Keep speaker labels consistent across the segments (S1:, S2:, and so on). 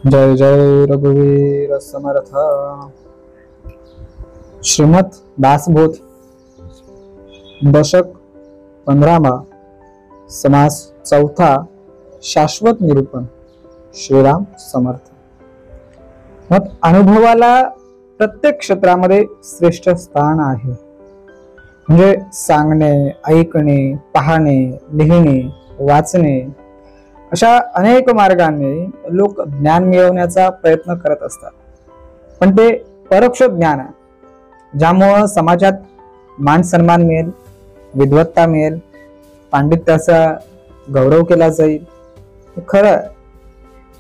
S1: जय जय रघुवीर समर्थ। श्रीमद दासबोध दशक 15वा समास चौथा शाश्वत निरूपण श्रीराम समर्थ। मग अनुभवाला प्रत्येक क्षेत्रामध्ये श्रेष्ठ स्थान आहे। म्हणजे सांगणे, ऐकणे, पाहणे, लिहिणे, वाचणे अशा अनेक मार्गाने लोक ज्ञान मिळवण्याचा प्रयत्न करत असतात। पण ते परोक्ष ज्ञान आहे, ज्यामुळे समाजात मान सन्मान मिळेल, विद्वत्ता मिळेल, पांडित्याचा गौरव केला जाईल, हे खरं आहे।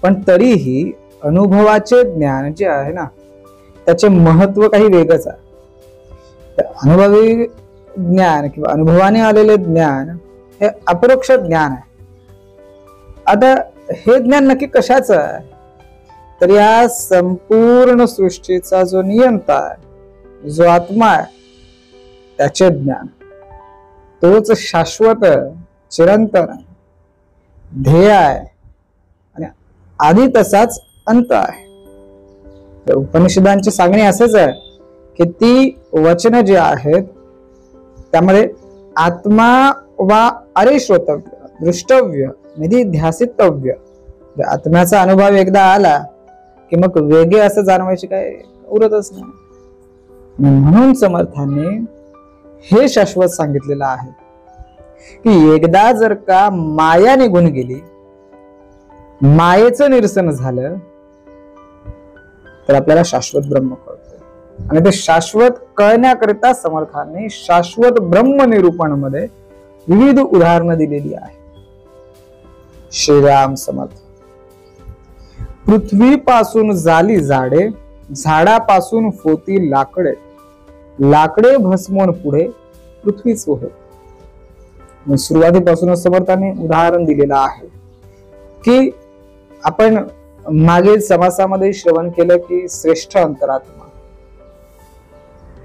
S1: पण तरीही अनुभवाचे ज्ञान जे आहे ना, त्याचे महत्व काही वेगळंच आहे। अनुभवी ज्ञान किंवा अनुभवाने आलेले ज्ञान हे अपरोक्ष ज्ञान आहे। आता हे ज्ञान नक्की कशाचं आहे? तर या संपूर्ण सृष्टीचा जो नियंता आहे, जो आत्मा आहे, त्याचे ज्ञान, तोच शाश्वत, चिरंतन ध्येय आहे आणि आधी तसाच अंत आहे। उपनिषदांचे सांगणे असेच आहे की ती वचन जे आहेत त्यामध्ये आत्मा वा अरे श्रोतव्य, दृष्टव्य, निधिध्यासितव्य, आत्म्याचा अनुभव एकदा आला की मग वेगळे असं जाणवायचे काय उरतच नाही। म्हणून समर्थांनी हे शाश्वत सांगितलेलं आहे की एकदा जर का माया निघून गेली, मायेचं निरसन झालं, तर आपल्याला शाश्वत ब्रह्म कळतं। आणि ते शाश्वत कळण्याकरिता समर्थांनी शाश्वत ब्रह्म निरूपण मध्ये विविध उदाहरणं दिलेली आहे। श्रीराम समर्थ। पृथ्वीपासून झाली झाडे, झाडापासून फोती लाकडे, लाकडे भस्मोन पुढे पृथ्वीच होय। सुरुवातीपासून समर्थाने उदाहरण दिलेलं आहे की आपण मागील समासामध्ये श्रवण केलं की श्रेष्ठ अंतरात्मा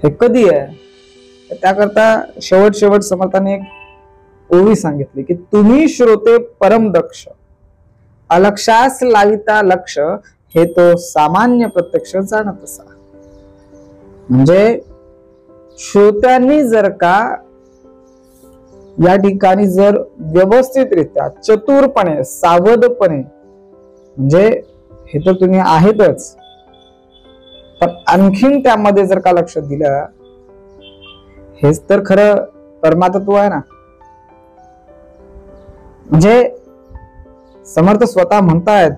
S1: हे कधी आहे, त्याकरता शेवट समर्थाने एक ओवी सांगितली की तुम्ही श्रोते परम दक्ष, अलक्षास लाविता लक्ष, हे तो सामान्य प्रत्यक्ष जाणत असा। म्हणजे श्रोत्यांनी जर का या ठिकाणी जर व्यवस्थितरित्या, चतुरपणे, सावधपणे, म्हणजे हे तर तुम्ही आहेतच, पण आणखीन त्यामध्ये जर का लक्ष दिलं, हेच तर खरं परमातत्व आहे ना। म्हणजे समर्थ स्वतः म्हणतायत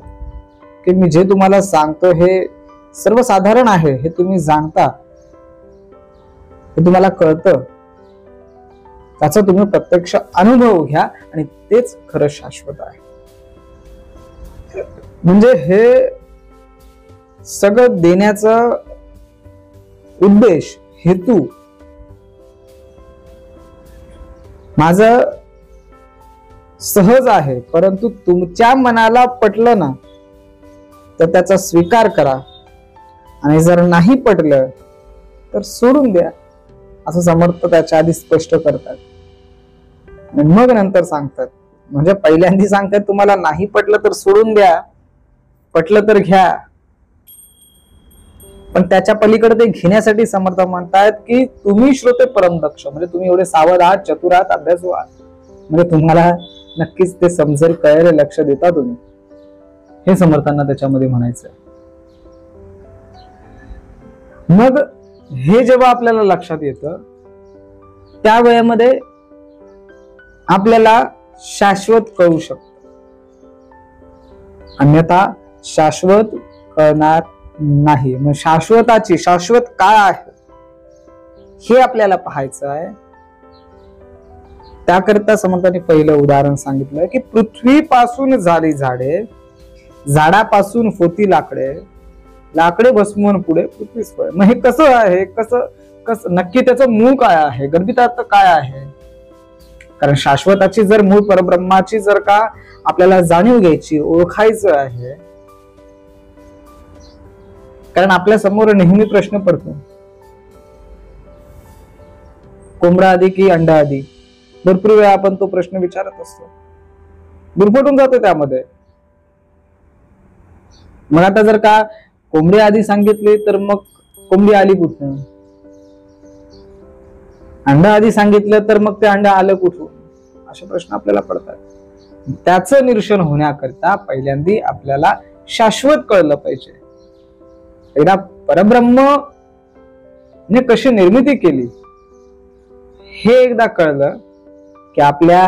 S1: की मी जे तुम्हाला सांगतो हे सर्वसाधारण आहे, हे तुम्ही जाणता, हे तुम्हाला कळतं, त्याचा तुम्ही प्रत्यक्ष अनुभव घ्या आणि तेच खरं शाश्वत आहे। म्हणजे हे सगळं देण्याचा उद्देश, हेतू माझं सहज आहे, परंतु तुमच्या मनाला पटलं ना तर त्याचा स्वीकार करा, आणि जर नाही पटलं तर सोडून द्या, असं समर्थ त्याच्या आधी स्पष्ट करतात आणि मग नंतर सांगतात। म्हणजे पहिल्यांदा सांगतात तुम्हाला नाही पटलं तर सोडून द्या, पटलं तर घ्या, पण त्याच्या पलीकडे ते घेण्यासाठी समर्थ म्हणतात की तुम्ही श्रोते परम दक्ष, म्हणजे तुम्ही एवढे सावध आहात, चतुर आहात, अभ्यासू आहात, म्हणजे तुम्हाला नक्कीच ते समजेल, कळेल, लक्ष देता तुम्ही, हे समर्थांना त्याच्यामध्ये म्हणायचं। मग हे जेव्हा आपल्याला लक्षात येतं त्या वेळेमध्ये आपल्याला शाश्वत कळू शकतं, अन्यथा शाश्वत कळणार नाही। मग शाश्वत काय आहे हे आपल्याला पाहायचं आहे। त्याकरिता समर्थांनी पहिलं उदाहरण सांगितलं की पृथ्वीपासून झाली झाडे, झाडापासून फोती लाकडे, लाकडे भस्मून पुढे पृथ्वीच होय। मग हे कसं आहे, कसं नक्की त्याचं मूळ काय आहे, गर्भितार्थ काय आहे? कारण शाश्वताची जर मूळ परब्रह्माची जर का आपल्याला जाणीव घ्यायची, ओळखायचं आहे, कारण आपल्या समोर नेहमी प्रश्न पडतो, कोंबडा आधी की अंडा आधी? भरपूर वेळा आपण तो प्रश्न विचारत असतो, गुरफटून जातो त्यामध्ये। मग आता जर का कोंबडी आधी सांगितली तर मग कोंबडी आली कुठून? अंड आधी सांगितलं तर मग ते अंड आलं कुठून? असे प्रश्न आपल्याला पडतात. त्याचं निरीक्षण होण्याकरिता पहिल्यांदा आपल्याला शाश्वत कळलं पाहिजे. एकदा परब्रह्म ने कशी निर्मिती केली हे एकदा कळलं की आपल्या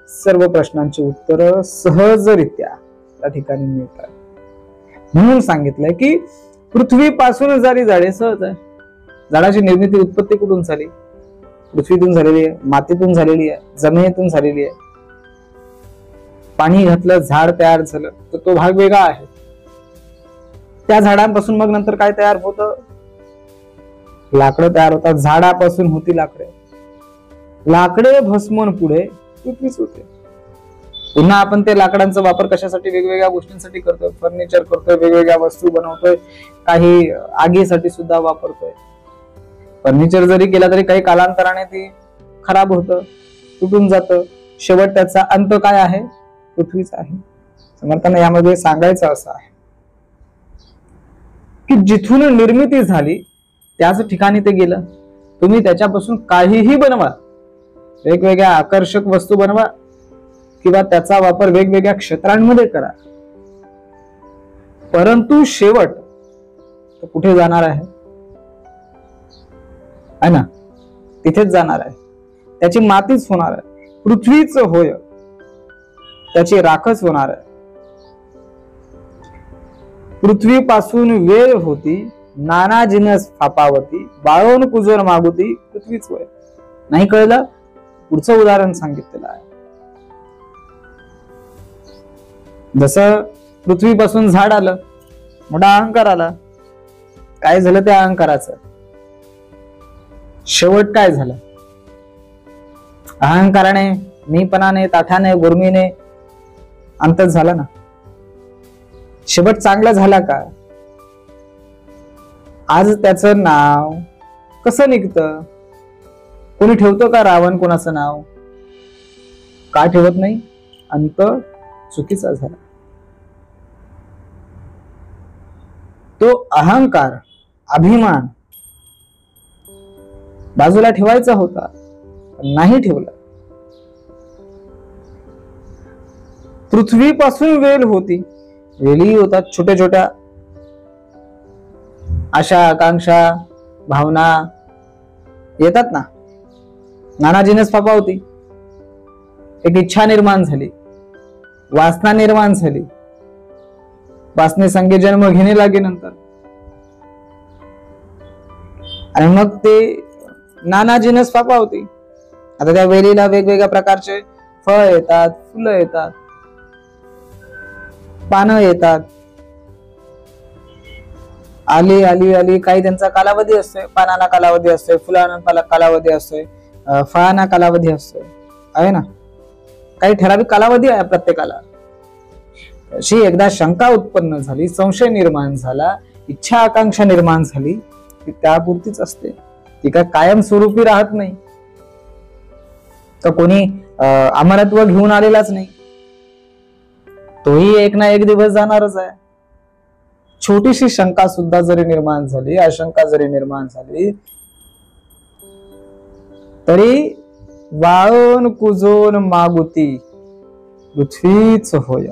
S1: सर्व प्रश्नांची उत्तर सहजरित्या त्या ठिकाणी मिळतात. म्हणून सांगितलंय की पृथ्वीपासून झाली झाडे सहज आहे. झाडाची निर्मिती उत्पत्ती कुठून झाली? पृथ्वीतून झालेली आहे, मातीतून झालेली आहे, जमिनीतून झालेली आहे. पाणी घातलं, झाड तयार झालं, तर तो भाग वेगळा आहे. त्या झाडांपासून मग नंतर काय तयार होतं? लाकडं तयार होतात. झाडापासून होती लाकडे. लाकडे भस्मन पुढे पृथ्वीच होते. पुन्हा आपण ते लाकडांचा वापर कशासाठी? वेगवेगळ्या गोष्टींसाठी करतोय. फर्निचर करतोय, वेगवेगळ्या वस्तू बनवतोय, काही आगीसाठी सुद्धा वापरतोय. फर्निचर जरी केला तरी काही कालांतराने ती खराब होतं, तुटून जातं. शेवट त्याचा अंत काय आहे? पृथ्वीच आहे. समर्थांना यामध्ये सांगायचं असं आहे की जिथून निर्मिती झाली त्याच ठिकाणी ते गेलं. तुम्ही त्याच्यापासून काहीही बनवा, वेगवेगळ्या आकर्षक वस्तू बनवा किंवा त्याचा वापर वेगवेगळ्या क्षेत्रांमध्ये करा, परंतु शेवट तो कुठे जाणार आहे ना? तिथेच जाणार आहे. त्याची मातीच होणार आहे, पृथ्वीच होय, त्याची राखच होणार आहे. पृथ्वीपासून वेळ होती, नाना जिनस फापावती, बाळोन कुजोर मागुती, पृथ्वीच होय. नाही कळलं? पुढचं उदाहरण सांगितलेलं आहे. जसं पृथ्वीपासून झाड आलं, मोठा अहंकार आला. काय झालं त्या अहंकाराचं? शेवट काय झालं? अहंकाराने, मीपणाने, ताठाने, गुर्मीने अंतच झाला ना. शेवट चांगला झाला का? आज त्याचं नाव कसं निघतं? कोणी ठेवतो का रावण कोणाचं नाव? का ठेवत नाही? अंत चुकीचा झाला. तो अहंकार, अभिमान बाजूला ठेवायचा होता, पण नाही ठेवला. पृथ्वीपासून वेल होती, वेली होतात छोट्या छोट्या, आशा आकांक्षा भावना येतात ना. नाना जिनस फापा होती, एक इच्छा निर्माण झाली, वासना निर्माण झाली, वासने संगे जन्म घेणे लागे नंतर, आणि मग ते नाना जिनस फापा होती. आता त्या वेलीला वेगवेगळ्या प्रकारचे फळ येतात, फुलं येतात, पानं येतात. आली आली आली, काही त्यांचा कालावधी असतोय. पानांना कालावधी असतोय, फुलांना कालावधी असतोय, फळांना कालावधी असतोय, आहे ना. काही ठराविक कालावधी आहे प्रत्येकाला. अशी एकदा शंका उत्पन्न झाली, संशय निर्माण झाला, इच्छा आकांक्षा निर्माण झाली, ती त्यापुरतीच असते. ती काय कायम स्वरूपी राहत नाही. तर कोणी अमरत्व घेऊन आलेलाच नाही, तोही एक ना एक दिवस जाणारच आहे. छोटीशी शंका सुद्धा जरी निर्माण झाली, आशंका जरी निर्माण झाली, तरी वाळून कुजून मागुती, पृथ्वीच होय.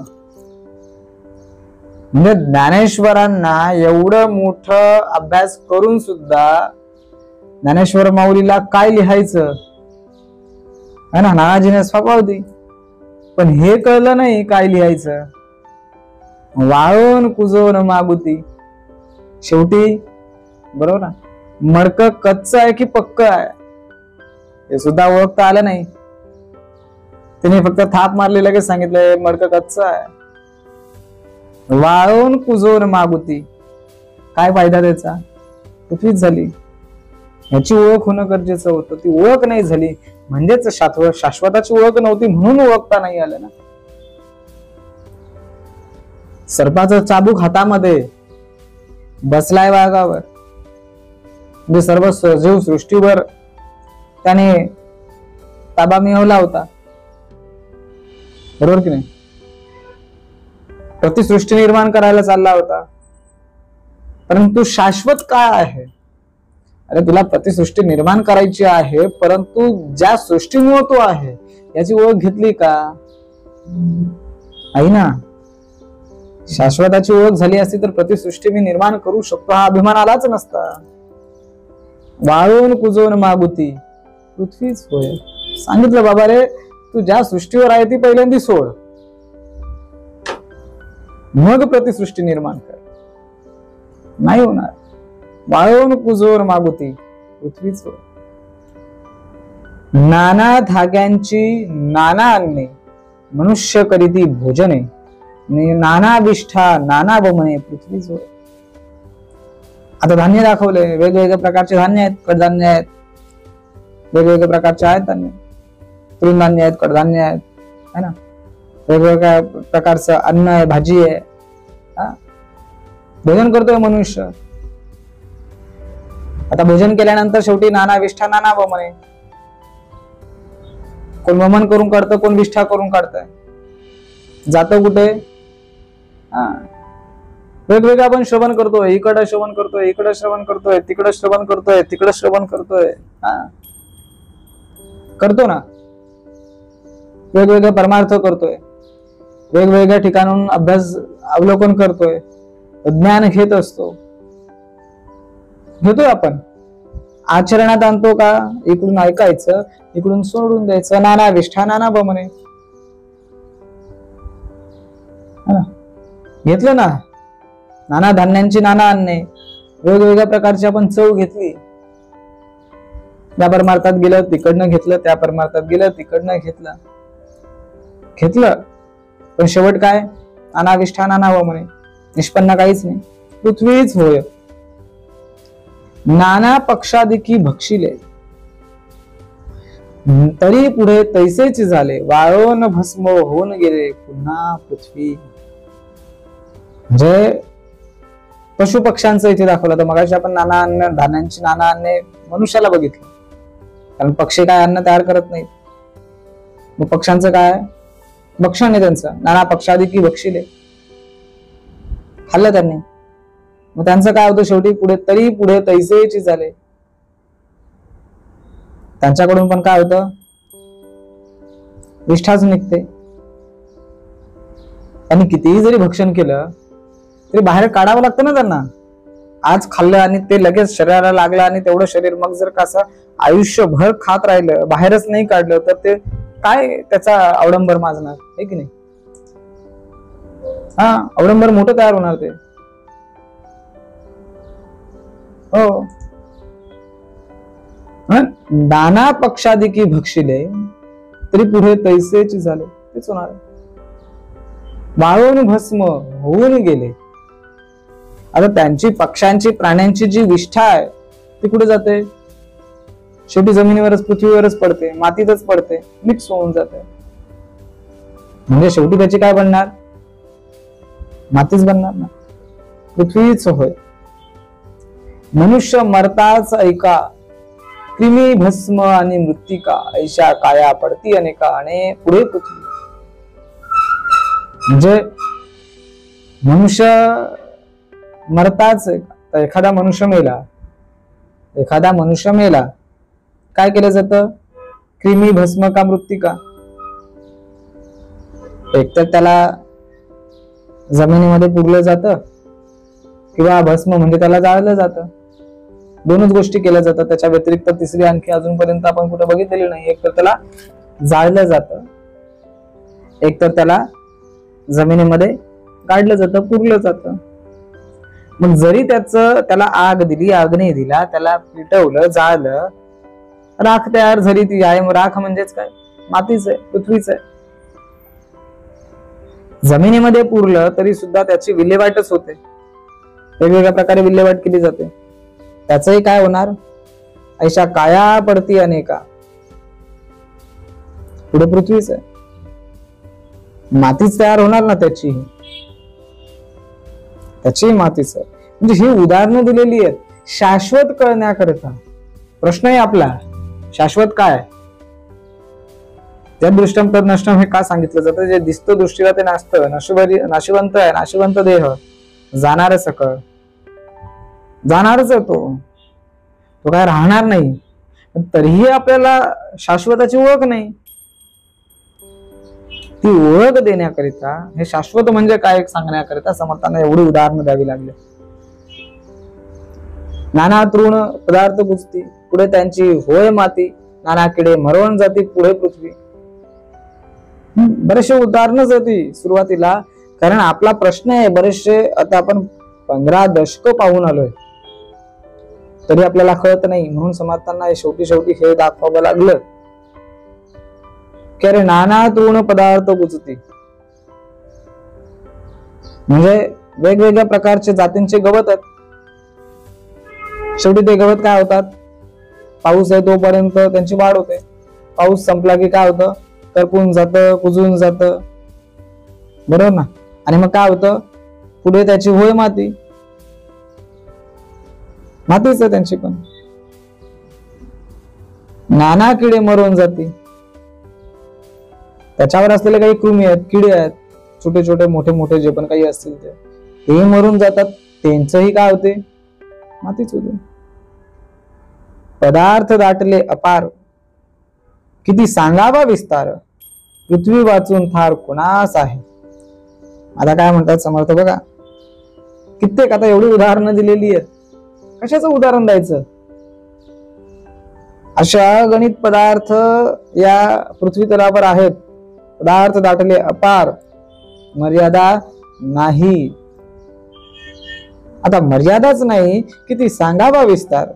S1: म्हणजे ज्ञानेश्वरांना एवढं मोठं अभ्यास करून सुद्धा ज्ञानेश्वर माऊलीला काय लिहायचं है ना, नाना जिनस फापा होती, पण हे कळलं नाही काय लिहायचं. वाळून कुजून मागुती, शेवटी बरोबर ना, मडकं कच्च आहे की पक्क आहे हे सुद्धा ओळखता आलं नाही. तिने फक्त थाप मारली, लगेच सांगितलंय मडकं कच्च आहे. वाळून कुजून मागुती, काय फायदा त्याचा? पृथ्वीच झाली. याची ओळख होणं गरजेचं होतं. ती ओळख नाही झाली म्हणजेच शाश्वताची ओळख नव्हती, म्हणून ओळखता नाही आलं ना. सर्पाचं चाबूक हातामध्ये बसलाय वाघावर, म्हणजे सर्व सजीव सृष्टीवर त्याने ताबा मिळवला होता, बरोबर की नाही. प्रतिसृष्टी निर्माण करायला चालला होता, परंतु शाश्वत काय आहे? अरे तुला प्रतिसृष्टी निर्माण करायची आहे, परंतु ज्या सृष्टीमुळे तो आहे याची ओळख घेतली का? आई ना, शाश्वताची ओळख झाली असती तर प्रतिसृष्टी मी निर्माण करू शकतो हा अभिमान आलाच नसता. वाळून कुजवून मागुती पृथ्वीच होय. सांगितलं बाबा रे, तू ज्या सृष्टीवर आहे ती पहिल्यांदा सोड, मग प्रतिसृष्टी निर्माण कर. नाही होणार. वाळून कुजोर मागुती पृथ्वीच होय. नाना धाग्यांची नाना अन्ने मनुष्य करीती भोजने, नाना विष्ठा नाना बमणे पृथ्वीच होय. आता धान्य दाखवले, वेगवेगळ्या प्रकारचे धान्य आहेत, कडधान्य आहेत, वेगवेगळ्या प्रकारचे आहेत धान्य, तृणधान्य आहेत, कडधान्य आहेत, है ना, वेगवेगळ्या प्रकारचं अन्न आहे, भाजी आहे. भोजन करतोय मनुष्य. आता भोजन केल्यानंतर शेवटी नाना विष्ठा नाना बमणे, कोण वमन करून काढतं, कोण विष्ठा करून काढतंय, जातं कुठे? वेगवेगळं आपण श्रवण करतोय, इकडं श्रवण करतोय, इकडं श्रवण करतोय, तिकडं श्रवण करतोय, तिकडं श्रवण करतोय, करतो ना. वेगवेगळे परमार्थ करतोय, वेगवेगळ्या ठिकाणून अभ्यास अवलोकन करतोय, ज्ञान घेत असतो, घेतोय आपण. आचरणात आणतो का? इकडून ऐकायचं, इकडून सोडून द्यायचं. नाना विष्ठा नाना बमणे, घेतलं ना. नाना धान्यांची नाना अन्ने, वेगवेगळ्या प्रकारची आपण चव घेतली. त्या परमार्थात गेलं तिकडनं घेतलं, त्या परमार्थात गेलं तिकडनं घेतलं, पण शेवट काय? नाना विष्ठा नाना बमणे, निष्पन्न काहीच नाही. पृथ्वीच होय. नाना पक्षादिकी भक्षिले, तरी पुढे तैसेच झाले, वाळून भस्म होऊन गेले पुन्हा पृथ्वी. म्हणजे पशु पक्ष्यांचं इथे दाखवलं. तर मगाशी आपण नाना अन्न धान्यांची नाना अन्ने मनुष्याला बघितलं, कारण पक्षी काय अन्न तयार करत नाहीत. मग पक्ष्यांचं काय? भक्षण आहे त्यांचं. नाना पक्षादिकी भक्षिले, खाल्लं त्यांनी. मग त्यांचं काय होतं शेवटी? पुढे तरी पुढे तैसेच झाले. त्यांच्याकडून पण काय होतं? विष्ठाच निघते. आणि कितीही जरी भक्षण केलं तरी बाहेर काढावं लागतं ना त्यांना. आज खाल्लं आणि ते लगेच शरीराला लागलं आणि तेवढं शरीर मग जर कसं आयुष्यभर खात राहिलं, बाहेरच नाही काढलं, तर ते काय त्याचा अवडंबर माजणार आहे की नाही? अवडंबर मोठं तयार होणार ते. हो. नाना पक्षादिकी भक्षिले, तरी पुढे तैसेच झाले. तेच होणार. वाळून भस्म होऊन गेले. आता त्यांची पक्ष्यांची प्राण्यांची जी विष्ठा आहे ती कुठे जाते? शेवटी जमिनीवरच, पृथ्वीवरच पडते, मातीतच पडते, मिक्स होऊन जाते. म्हणजे शेवटी त्याची काय बनणार? मातीच बनणार ना. पृथ्वीच होय. मनुष्य मरताच ऐका, क्रिमी भस्म आणि मृत्तिका, ऐशा काया पडती अनेका, आणि पुढे पृथ्वी. म्हणजे मनुष्य मरताच, एखादा मनुष्य मेला, काय केलं जातं? क्रिमी भस्म का मृत्तिका. एक तर त्याला जमिनीमध्ये पुरलं जातं, किंवा भस्म म्हणजे त्याला जाळलं जातं. दोनच गोष्टी केल्या जातात. त्याच्या व्यतिरिक्त तिसरी आणखी अजूनपर्यंत आपण कुठे बघितलेली नाही. एक तर त्याला जाळलं जातं, एक तर त्याला जमिनीमध्ये काढलं जातं, पुरलं जातं. मग जरी त्याला आग दिली, अग्नी दिला, त्याला पेटवलं, जाळलं, राख तयार झाली. ती आहे. राख म्हणजेच काय? मातीच आहे, पृथ्वीच आहे. जमिनीमध्ये पुरलं तरी सुद्धा त्याची विल्हेवाटच होते. वेगवेगळ्या प्रकारे विल्हेवाट केली जाते. त्याचंही काय होणार? ऐशा काया पडती अनेका, पुढे पृथ्वीच आहे. मातीच तयार होणार ना त्याची मातीच आहे. म्हणजे ही उदाहरणं दिलेली आहेत शाश्वत कळण्याकरिता. प्रश्न आहे आपला, शाश्वत काय? जदृष्टम तद नष्टम हे का सांगितलं जातं? जे दिसतं दृष्टीला ते नासतं, नाशिवंत आहे, नाशिवंत देह, जाणार सकळ, जाणारच आहे तो काय राहणार नाही. तरीही आपल्याला शाश्वताची ओळख नाही. ती ओळख देण्याकरिता, हे शाश्वत म्हणजे काय सांगण्याकरिता समर्थांना एवढी उदाहरणं द्यावी लागली. नाना तृण पदार्थ कुचती, पुढे त्यांची होय माती, नाना किडे मरवण जाती, पुढे पृथ्वी. बरेचसे उदाहरणच होती सुरुवातीला, कारण आपला प्रश्न आहे. बरेचसे आता आपण 15 दशक पाहून आलोय, तरी आपल्याला कळत नाही. म्हणून समर्थांना शेवटी हे दाखवावं लागलं की अरे नाना तृण पदार्थ कुचती, म्हणजे वेगवेगळ्या प्रकारचे जातींचे गवत आहेत. शेवटी ते गवत काय होतात? पाऊस आहे तोपर्यंत त्यांची वाढ होते. पाऊस संपला की काय होतं? करपून जातं, कुजून जातं, बरोबर ना? आणि मग काय होतं? पुढे त्याची होय माती, मातीच आहे त्यांची पण. नाना किडे मरून जाती, त्याच्यावर असलेले काही कृमी आहेत, किडे आहेत, छोटे छोटे मोठे मोठे जे पण काही असतील ते मरून जातात. त्यांचंही काय होते? मातीच होते. पदार्थ दाटले अपार, किती सांगावा विस्तार, पृथ्वी वाचून थार कुणास आहे. आता काय म्हणतात समर्थ बघा, कित्येक आता एवढी उदाहरणं दिलेली आहेत. कशाचं उदाहरण द्यायचं? अशा गणित पदार्थ या पृथ्वी तलावर आहेत. पदार्थ दाटले अपार, मर्यादा नाही. आता मर्यादाच नाही, किती सांगावा विस्तार.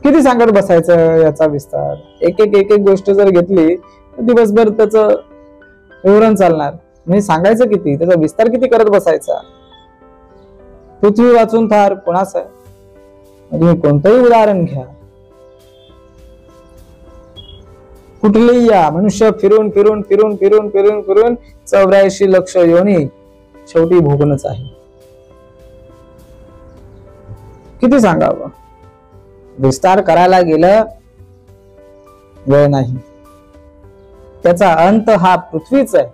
S1: किती सांगत बसायचं याचा विस्तार? एक एक गोष्ट जर घेतली तर दिवसभर त्याचं विवरण चालणार. म्हणजे सांगायचं किती, त्याचा विस्तार किती करत बसायचा. पृथ्वी वाचून थार कोणास आहे. तुम्ही कोणतंही उदाहरण घ्या, कुठलेही या, मनुष्य फिरून फिरून फिरून फिरून फिरून फिरून 84 लक्ष योनी शेवटी भोगणच आहे. किती सांगावं? विस्तार करायला गेलं वेळ नाही. त्याचा अंत हा पृथ्वीच आहे.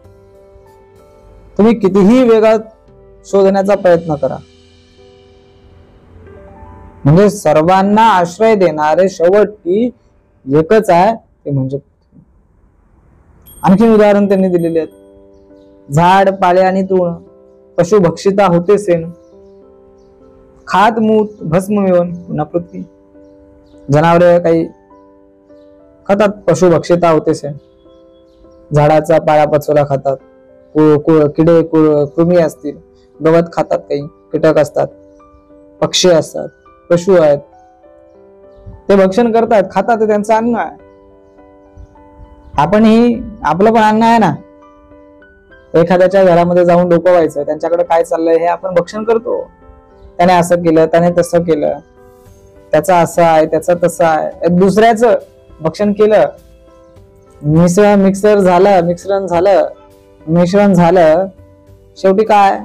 S1: तुम्ही कितीही वेगात शोधण्याचा प्रयत्न करा, म्हणजे सर्वांना आश्रय देणारे शेवटी एकच आहे, ते म्हणजे पृथ्वी. आणखी उदाहरण त्यांनी दिलेले आहेत. झाड पाले आणि तृण, पशु भक्षिता होते सेन, खात मूत भस्म मिळून पुन्हा पृथ्वी. जनावरे काही खातात, पशु भक्षिता होते सेन, झाडाचा पाला पचोला खातात, किडे कृमी असतील, गवत खातात, काही कीटक असतात, पक्षी असतात, पशु आहेत, ते भक्षण करतात, खातात, ते त्यांचं अन्न आहे. आपणही, आपलं पण अन्न आहे ना. एखाद्याच्या घरामध्ये जाऊन डोकं व्हायचं, त्यांच्याकडे काय चाललंय हे आपण भक्षण करतो. त्याने असं केलं, त्याने तसं केलं, त्याचं असं आहे, त्याचं तसं आहे, दुसऱ्याचं भक्षण केलं. मिश्रण झालं, शेवटी काय?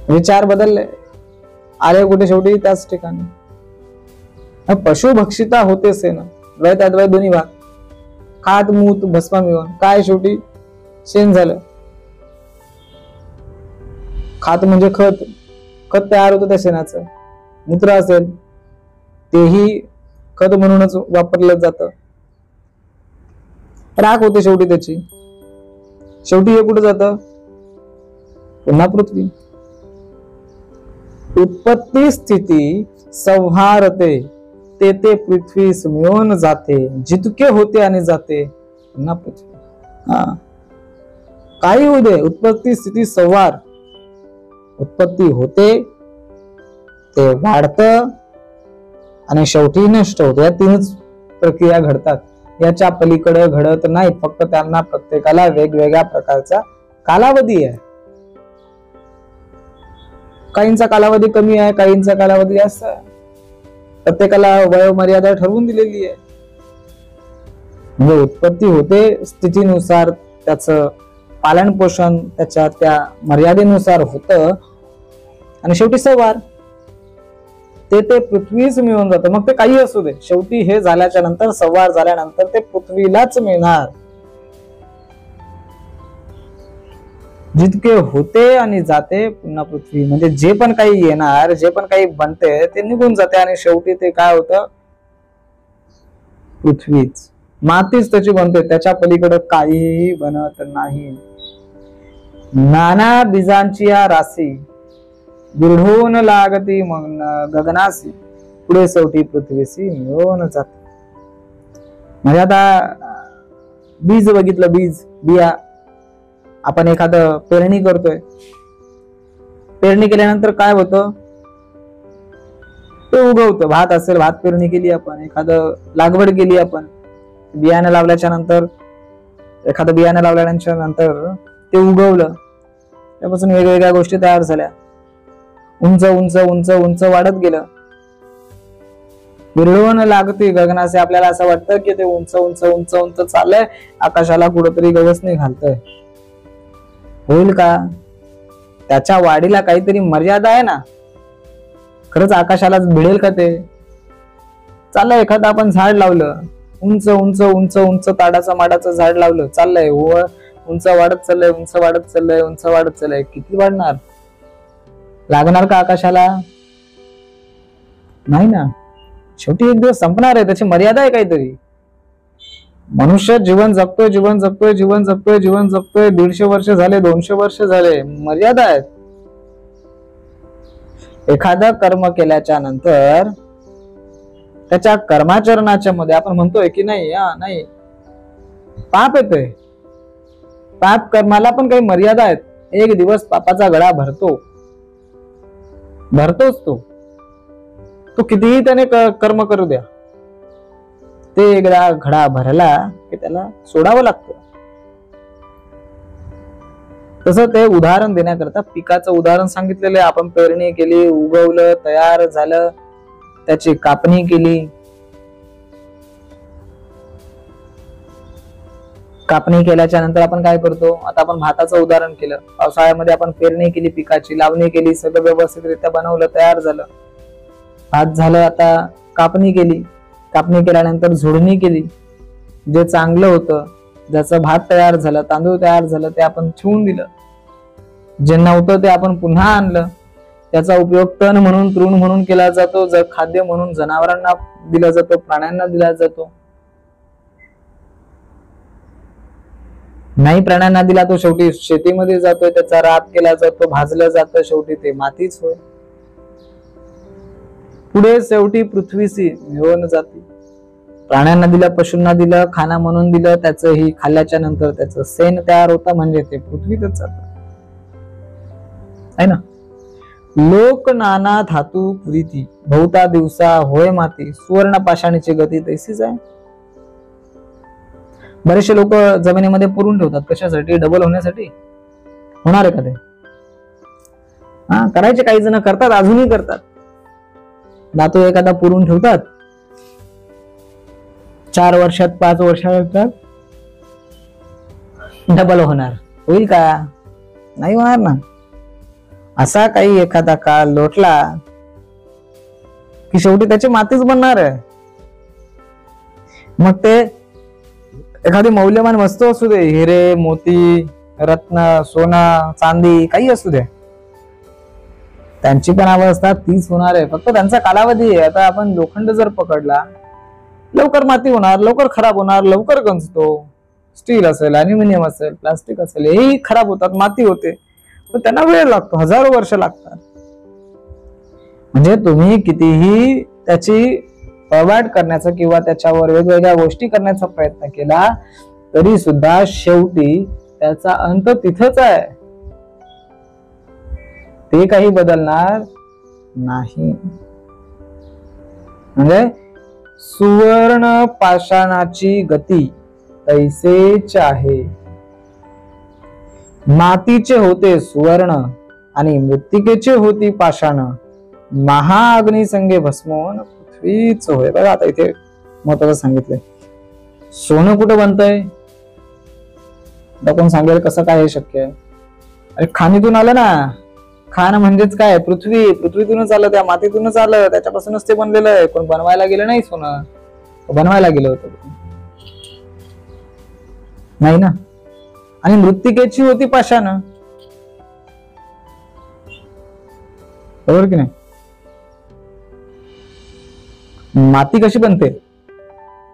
S1: विचार बदलले, आले कुठे? शेवटी त्याच ठिकाणी. पशु भक्षिता होते सेन, द्वैत अद्वैत दोन्ही भाग, खात मूत भस्म मिळून काय? शेवटी शेण झालं. खात म्हणजे खत तयार होतं त्या शेणाचं. मूत्र असेल तेही खत म्हणूनच वापरलं जातं. राख होते शेवटी त्याची. शेवटी हे कुठे जातं? पुन्हा पृथ्वी. उत्पत्ती स्थिती संहारते, ते पृथ्वीस मिळून जाते, जितके होते आणि जाते पुन्हा पृथ्वी. काही होऊ दे, उत्पत्ती स्थिती संहार. उत्पत्ती होते, ते वाढतं आणि शेवटी नष्ट होतं. या तीनच प्रक्रिया घडतात. याच्या पलीकडे घडत नाहीत. फक्त त्यांना प्रत्येकाला वेगवेगळ्या प्रकारचा कालावधी आहे. काहींचा कालावधी कमी आहे, काहींचा कालावधी जास्त आहे. प्रत्येकाला वयोमर्यादा ठरवून दिलेली आहे. म्हणजे उत्पत्ती होते, स्थितीनुसार त्याचं पालन पोषण त्याच्या त्या मर्यादेनुसार होतं आणि शेवटी संवार. ते पृथ्वीच मिळून जातं. मग ते काही असू दे, शेवटी हे झाल्याच्या नंतर, संवार झाल्यानंतर ते पृथ्वीलाच मिळणार. जितके होते आणि जाते पुन्हा पृथ्वी, म्हणजे जे पण काही येणार, जे पण काही बनते ते निघून जाते आणि शेवटी ते काय होतं, पृथ्वीच, मातीच त्याची बनते. त्याच्या पलीकडे काहीही बनत नाही. नाना बीजांची या राशी दृढून लागती गगनासी, पुढे शेवटी पृथ्वीशी मिळून जाते. म्हणजे आता बीज बघितलं, बिया, आपण एखादं पेरणी करतोय, पेरणी केल्यानंतर काय होतं, ते उगवतं. भात असेल, भात पेरणी केली आपण, एखादं लागवड केली आपण, बियाणं लावल्याच्या नंतर, एखादं बियाणं लावल्याच्या नंतर ते उगवलं, त्यापासून वेगवेगळ्या गोष्टी तयार झाल्या, उंच उंच उंच उंच वाढत गेलं. विरळून लागते गगनाचे, आपल्याला असं वाटतं की ते उंच उंच उंच उंच चाललंय, आकाशाला कुठंतरी गवसणी घालतंय. होईल का? त्याच्या वाढीला काहीतरी मर्यादा आहे ना. खरंच आकाशालाच भिडेल का ते? चाललंय, एखादं आपण झाड लावलं, उंच उंच उंच उंच ताडाचं माडाचं झाड लावलं, चाललंय, उंच वाढत चाललंय, उंच वाढत चाललंय, उंच वाढत चाललंय. किती वाढणार? लागणार का आकाशाला? नाही ना. शेवटी एक दिवस संपणार आहे, त्याची मर्यादा आहे काहीतरी. मनुष्य जीवन जगतोय, जीवन जगतोय, जीवन जगतोय, जीवन जगतोय, 150 वर्ष झाले, 200 वर्ष झाले, मर्यादा आहेत. एखादं कर्म केल्याच्या नंतर त्याच्या कर्माचरणाच्या मध्ये आपण म्हणतोय की नाही, नाही, पाप येतोय. पाप कर्माला पण काही मर्यादा आहेत. एक दिवस पापाचा गळा भरतोच तो कितीही त्याने कर्म करू द्या, ते एकदा घडा भरला की त्याला सोडावं लागतं. तसं ते उदाहरण देण्याकरता पिकाचं उदाहरण सांगितलेलं आहे. आपण पेरणी केली, उगवलं, तयार झालं, त्याची कापणी केली, कापणी केल्याच्या नंतर आपण काय करतो, आता आपण भाताचं उदाहरण केलं. पावसाळ्यामध्ये आपण पेरणी केली, पिकाची लावणी केली, सगळं व्यवस्थितरित्या बनवलं, तयार झालं, भात झालं. आता कापणी केली, कापणी केल्यानंतर झोडणी केली. जे चांगलं होतं, ज्याचं भात तयार झालं, तांदूळ तयार झालं, ते आपण ठेवून दिलं. जे नव्हतं ते आपण पुन्हा आणलं. त्याचा उपयोग तण म्हणून, तृण म्हणून केला जातो, खाद्य म्हणून जनावरांना दिला जातो, प्राण्यांना दिला जातो. नाही प्राण्यांना दिला तो शेवटी शेतीमध्ये जातोय, त्याचा रात केला जातो, भाजलं जातं, शेवटी ते मातीच होय. पुढे शेवटी पृथ्वीशी मिळून जाते. प्राण्यांना दिलं, पशूंना दिलं, खाना म्हणून दिलं, त्याचं ही खाल्ल्याच्या नंतर त्याचं शेण तयार होतं, म्हणजे ते पृथ्वीतच जात आहे ना. लोक नाना धातू पुरीती, बहुता दिवसा होय माती, सुवर्ण पाषाणीची गती तैसीच आहे. बरेचसे लोक जमिनीमध्ये पुरून ठेवतात, कशासाठी? डबल होण्यासाठी. होणार आहे का ते? करायचे, काही जण करतात, अजूनही करतात. धातू एखादा पुरून ठेवतात, 4 वर्षात 5 वर्षात डबल होणार. होईल का? नाही होणार ना. असा काही एखादा काळ लोटला की शेवटी त्याची मातीच बनणार आहे. मग ते एखादी मौल्यवान वस्तू असू दे, हिरे, मोती, रत्न, सोना, चांदी, काही असू दे, त्यांची पण अवस्था तीच होणार आहे. फक्त त्यांचा कालावधी आहे. आता आपण लोखंड जर पकडला, लवकर माती होणार, लवकर खराब होणार, लवकर गंजतो. स्टील असेल, अल्युमिनियम असेल, प्लास्टिक असेल, हेही खराब होतात, माती होते, पण त्यांना वेळ लागतो, 1000 वर्ष लागतात. म्हणजे तुम्ही कितीही त्याची पळवाट करण्याचा किंवा त्याच्यावर वेगवेगळ्या गोष्टी करण्याचा प्रयत्न केला तरी सुद्धा शेवटी त्याचा अंत तिथंच आहे. ते काही बदलणार नाही. म्हणजे सुवर्ण पाषाणाची गती तैसेच आहे. मातीचे होते सुवर्ण आणि मृत्तिकेचे होती पाषाण, महाअग्नी संगे भस्मोन पृथ्वीच होय. बघा आता इथे महत्वाचं सांगितलंय. सोनं कुठं बनतंय? कोण सांगेल कसं काय हे शक्य आहे? अरे खाणीतून आलं ना. खान म्हणजेच काय, पृथ्वी, पृथ्वीतूनच आलं, त्या मातीतूनच आलं, त्याच्यापासूनच ते बनलेलं आहे. कोण बनवायला गेलं नाही सोनं, बनवायला गेलं होतं नाही ना. आणि मृत्तिकेची होती पाषाण, बरोबर की नाही. माती कशी बनते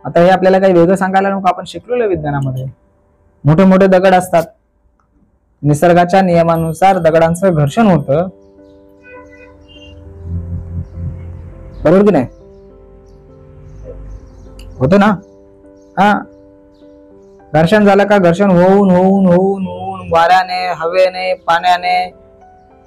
S1: आता हे आपल्याला काही वेगळं सांगायला नको, आपण शिकलेलो विज्ञानामध्ये. मोठे मोठे दगड असतात, निसर्गाच्या नियमानुसार दगडांचं घर्षण होतं, बरोबर की नाही, होतं ना. हा, घर्षण झालं का, घर्षण होऊन होऊन होऊन होऊन वाऱ्याने, हवेने, पाण्याने,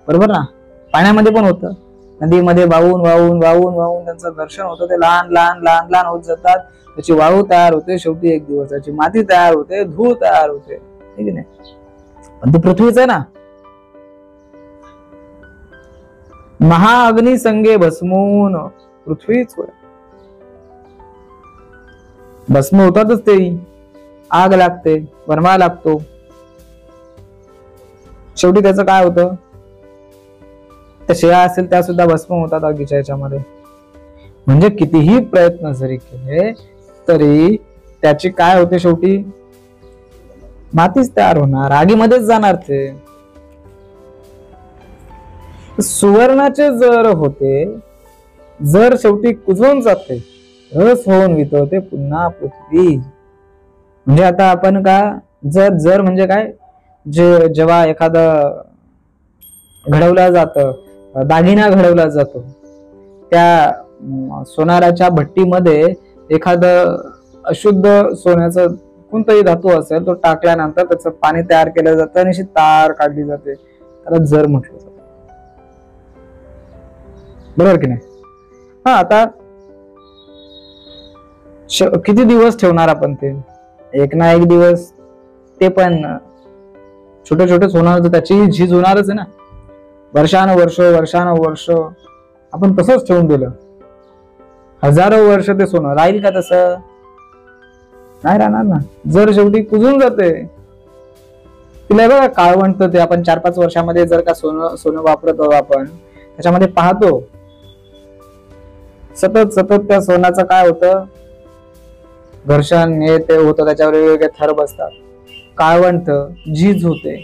S1: बरोबर ना. पाण्यामध्ये पण होतं, नदीमध्ये वाहून वाहून वाहून वाहून त्यांचं घर्षण होतं, ते लहान लहान लहान लहान होत जातात, त्याची वाळू तयार होते, शेवटी एक दिवस त्याची माती तयार होते, धूळ तयार होते, ठीक आहे. पण ते पृथ्वीच आहे ना. महाअग्नी संगे भस्मून, पृथ्वीच होय, भस्म होतातच ते, आग लागते, बनवायला लागतो, शेवटी त्याचं काय होतं, त्या शिळा असेल त्या सुद्धा भस्म होतात आगीच्या याच्यामध्ये. म्हणजे कितीही प्रयत्न जरी केले तरी त्याची काय होते, शेवटी मातीच तयार होणार, आगीमध्येच जाणार ते. सुवर्णाचे जर होते, जर शेवटी कुजून जाते, रस होऊन वितळते पुन्हा पृथ्वी. म्हणजे आता आपण का, जर जर म्हणजे काय, जेव्हा एखादं घडवलं जातं, दागिना घडवला जातो, त्या सोनाराच्या भट्टीमध्ये एखादं अशुद्ध सोन्याचं कोणताही धातू असेल तो टाकल्यानंतर त्याचं पाणी तयार केलं जातं आणि अशी तार काढली जाते, त्याला जर म्हटलं जातं, बरोबर की नाही. हा, आता किती दिवस ठेवणार आपण ते, एक ना एक दिवस ते पण छोटे छोटे सोनं त्याची झीज होणारच आहे ना. वर्षानुवर्ष वर्षानुवर्ष आपण तसंच ठेवून दिलं, हजारो वर्ष ते सोनं राहील का? तसं नाही राहणार ना. जर शेवटी कुजून जाते, तिला बघा काळवंट, ते आपण 4-5 वर्षामध्ये जर का सोनं वापरतो आपण, त्याच्यामध्ये पाहतो सतत सतत त्या सोन्याचं काय होतं, घर्षण हे ते होतं, त्याच्यावर वेगवेगळे थर बसतात, काळवंट, झीज होते,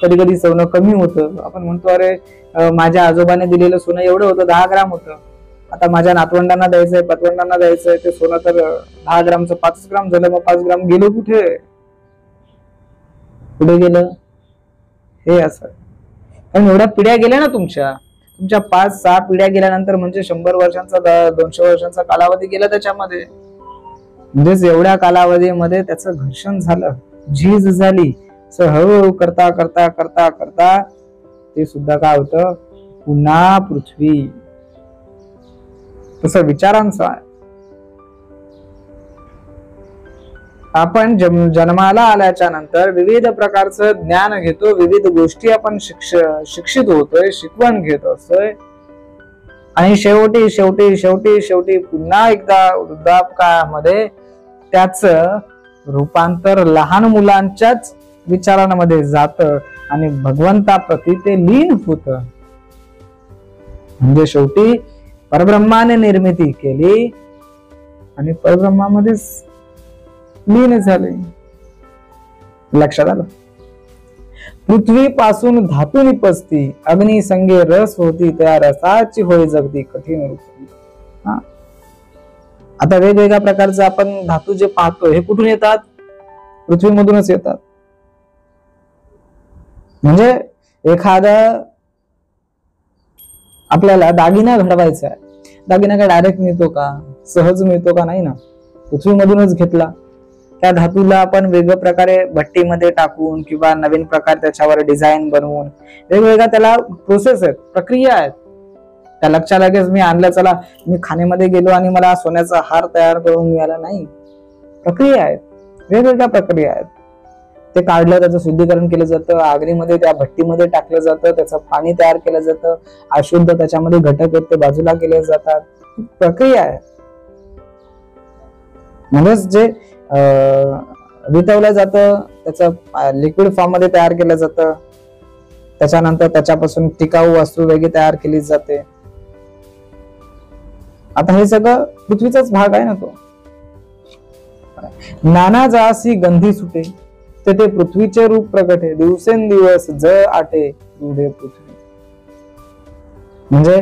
S1: कधी कधी सोनं कमी होतं. आपण म्हणतो अरे माझ्या आजोबाने दिलेलं सोनं एवढं होतं, 10 ग्राम होतं, आता माझ्या नातवंडांना द्यायचंय, पतवंडांना द्यायचंय, ते सोनं तर 10 ग्रामचं 5 ग्राम झालं, मग 5 ग्राम गेलो कुठे, कुठे गेलं हे असं. कारण एवढ्या पिढ्या गेल्या ना तुमच्या 5-6 पिढ्या गेल्यानंतर म्हणजे 100 वर्षांचा 200 वर्षांचा कालावधी गेला त्याच्यामध्ये. म्हणजेच एवढ्या कालावधीमध्ये त्याचं घर्षण झालं, झीज झाली, हळूहळू करता करता करता करता ते सुद्धा काय होतं, पुन्हा पृथ्वी. तसं विचारांचं आहे. आपण जन्माला आल्याच्या नंतर विविध प्रकारचं ज्ञान घेतो, विविध गोष्टी आपण शिक्षित होतोय, शिकवण घेत असतोय, आणि शेवटी शेवटी शेवटी शेवटी पुन्हा एकदा वृद्धापकाळामध्ये त्याच रूपांतर लहान मुलांच्याच विचारांमध्ये जात आणि भगवंताप्रती ते लीन होत. म्हणजे शेवटी परब्रह्माने निर्मिती केली आणि परब्रह्मामध्ये लीन झाले. लक्षात आलं. पृथ्वीपासून धातू निपजती, अग्नी संगे रस होती, त्या रसाची होय जगती कठीण रूप. आता वेगवेगळ्या प्रकारचे आपण धातू जे पाहतो हे कुठून येतात, पृथ्वीमधूनच येतात. म्हणजे एखादा आपल्याला दागिना घडवायचा आहे, दागिना काय डायरेक्ट मिळतो का, सहज मिळतो का, नाही ना, पृथ्वीमधूनच घेतला. त्या धातूला आपण वेगवेगळ्या प्रकारे भट्टीमध्ये टाकून किंवा नवीन प्रकार त्याच्यावर डिझाईन बनवून वेगवेगळ्या त्याला प्रोसेस आहेत, प्रक्रिया आहेत. त्या लक्षात लगेच मी आणलं, चला मी खाणीमध्ये गेलो आणि मला सोन्याचा हार तयार करून मिळाला, नाही. प्रक्रिया आहेत, वेगवेगळ्या प्रक्रिया आहेत. ते काढलं, त्याचं शुद्धीकरण केलं जातं, आगरीमध्ये त्या भट्टीमध्ये टाकलं जातं, त्याचं पाणी तयार केलं जातं, अशुद्ध त्याच्यामध्ये घटक आहेत ते बाजूला केले जातात. प्रक्रिया आहे. म्हणजेच जे वितवलं जातं त्याचं लिक्विड फॉर्म मध्ये तयार केलं जातं, त्याच्यानंतर त्याच्यापासून टिकाऊ वस्तू वेगळी तयार केली जाते. आता हे सगळं पृथ्वीचाच भाग आहे ना तो. नाना जासी गंधी सुटे ते पृथ्वीचे रूप प्रगटे, दिवसेंदिवस जळ आटे रूढे पृथ्वी. म्हणजे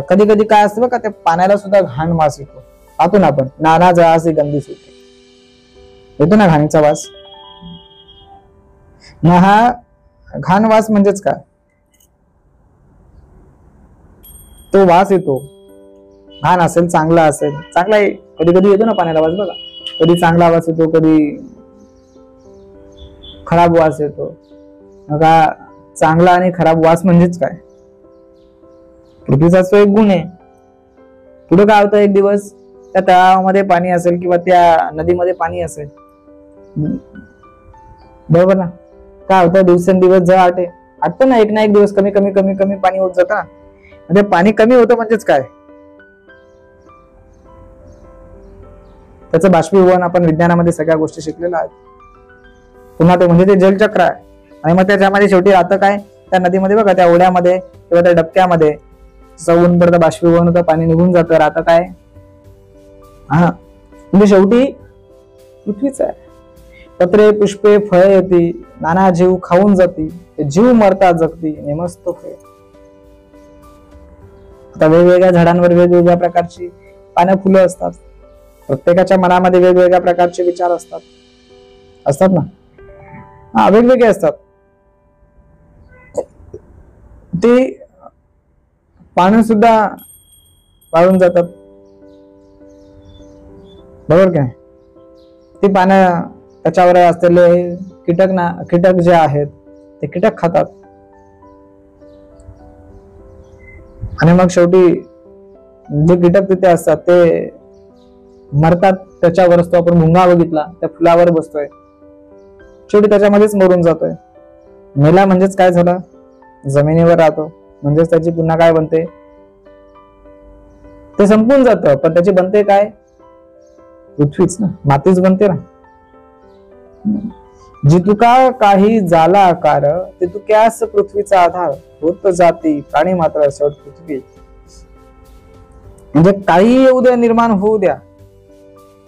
S1: कधी कधी काय असतं बघा, त्या पाण्याला सुद्धा घाण वास येतो. पाहतो ना आपण, नाना जळासी गंधी सुटे, येतो ना घाणीचा वास. मग हा घाण वास म्हणजेच काय? तो वास येतो, घाण असेल चांगला असेल, चांगला कधी कधी येतो ना पाण्याला वास बघा. कधी चांगला वास येतो, कधी खराब वास येतो. मग चांगला आणि खराब वास म्हणजेच काय? पृथ्वीचा तो एक गुण आहे. पुढे काय होतं, एक दिवस त्या तळावामध्ये पाणी असेल किंवा त्या नदीमध्ये पाणी असेल, बरोबर ना? काय होतं, दिवसेंदिवस जळ आटतं ना, एक ना एक दिवस कमी कमी कमी कमी पाणी होत जातं. म्हणजे पाणी कमी होतं म्हणजेच काय? त्याचं बाष्पीभवन आपण विज्ञानामध्ये सगळ्या गोष्टी शिकलेल्या आहेत. पुन्हा ते म्हणजे ते जलचक्र आहे. आणि मग त्याच्यामध्ये शेवटी राहतं काय, त्या नदीमध्ये बघा, त्या ओढ्यामध्ये किंवा त्या डबक्यामध्ये ऊन पडतं, बाष्पीभवन होतं, पाणी निघून जातं, राहतं काय? हा, म्हणजे शेवटी पृथ्वीच आहे. पत्रे पुष्पे फळे येती, नाना जीव खाऊन जाती, जीव मरता जगती नेमस्त होय. आता वेगवेगळ्या झाडांवर वेगवेगळ्या प्रकारची पानं फुलं असतात. प्रत्येकाच्या मनामध्ये वेगवेगळ्या प्रकारचे विचार असतात ना. हा, वेगवेगळे असतात. ते पानं सुद्धा वाळून जातात, बरोबर काय? ती पानं त्याच्यावर असलेले कीटक जे आहेत ते कीटक खातात. आणि मग शेवटी जे कीटक तिथे असतात ते मरतात. त्याच्यावरच तो आपण भुंगा बघितला, त्या फुलावर बसतोय, शेवटी त्याच्यामध्येच मरून जातोय. मेला म्हणजेच काय झालं, जमिनीवर राहतो, म्हणजेच त्याची पुन्हा काय बनते, ते संपून जातं. पण त्याची बनते काय? पृथ्वीच ना, मातीच बनते ना. जितुका काही झाला आकार, तितुक्यास पृथ्वीचा आधार होत जाती प्राणी मात्र शेवट पृथ्वी. म्हणजे काही येऊ द्या, निर्माण होऊ द्या,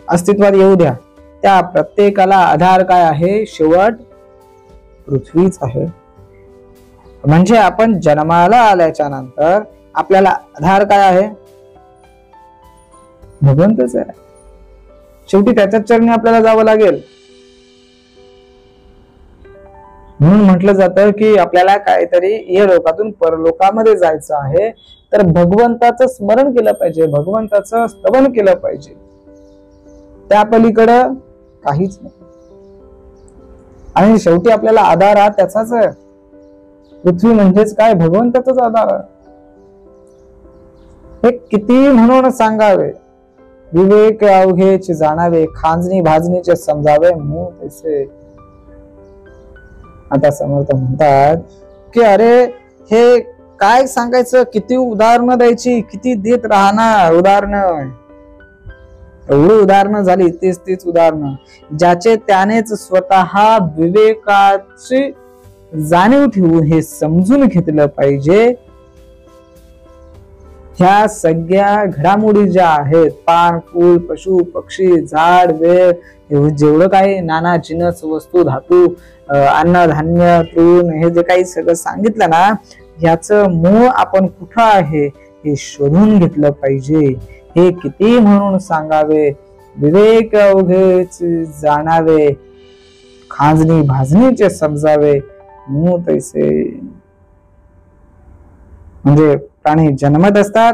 S1: अस्तित्वात येऊ द्या, त्या प्रत्येकाला आधार काय आहे? शेवट पृथ्वीच आहे. म्हणजे आपण जन्माला आल्याच्या नंतर आपल्याला आधार काय आहे? भगवंतच आहे. शेवटी त्याच्याच चरणी आपल्याला जावं लागेल. म्हणून म्हटलं जातं की आपल्याला काहीतरी या लोकातून परलोकामध्ये जायचं आहे, तर भगवंताचं स्मरण केलं पाहिजे, भगवंताचं स्तवन केलं पाहिजे. त्या पलीकडं काहीच नाही. आणि शेवटी आपल्याला आधार हा त्याचाच आहे. पृथ्वी म्हणजेच काय? भगवंताचाच आधार आहे. हे किती म्हणून सांगावे, विवेक अवघेचे जाणावे, खांजणी भाजणीचे समजावे मूळ तैसे. आता समर्थ म्हणतात की अरे हे काय सांगायचं, किती उदाहरणं द्यायची, किती देत राहणार उदाहरणं. एवढी उदाहरणं झाली, तीच उदाहरणं, ज्याचे त्यानेच स्वतः विवेकाची जाणीव ठेवून हे समजून घेतलं पाहिजे. ह्या सगळ्या घडामोडी ज्या आहेत, पान फूल पशु पक्षी झाड वेळ जेवढं काही नाना जिनस वस्तू धातू अन्न धान्य तृण हे जे काही सगळं सांगितलं ना, याचं मूळ आपण कुठं आहे हे शोधून घेतलं पाहिजे. हे किती म्हणून सांगावे, विवेक अवघेच जाणावे, खांजणी भाजणीचे समजावे मूळ तैसे. म्हणजे प्राणी जन्मत असतात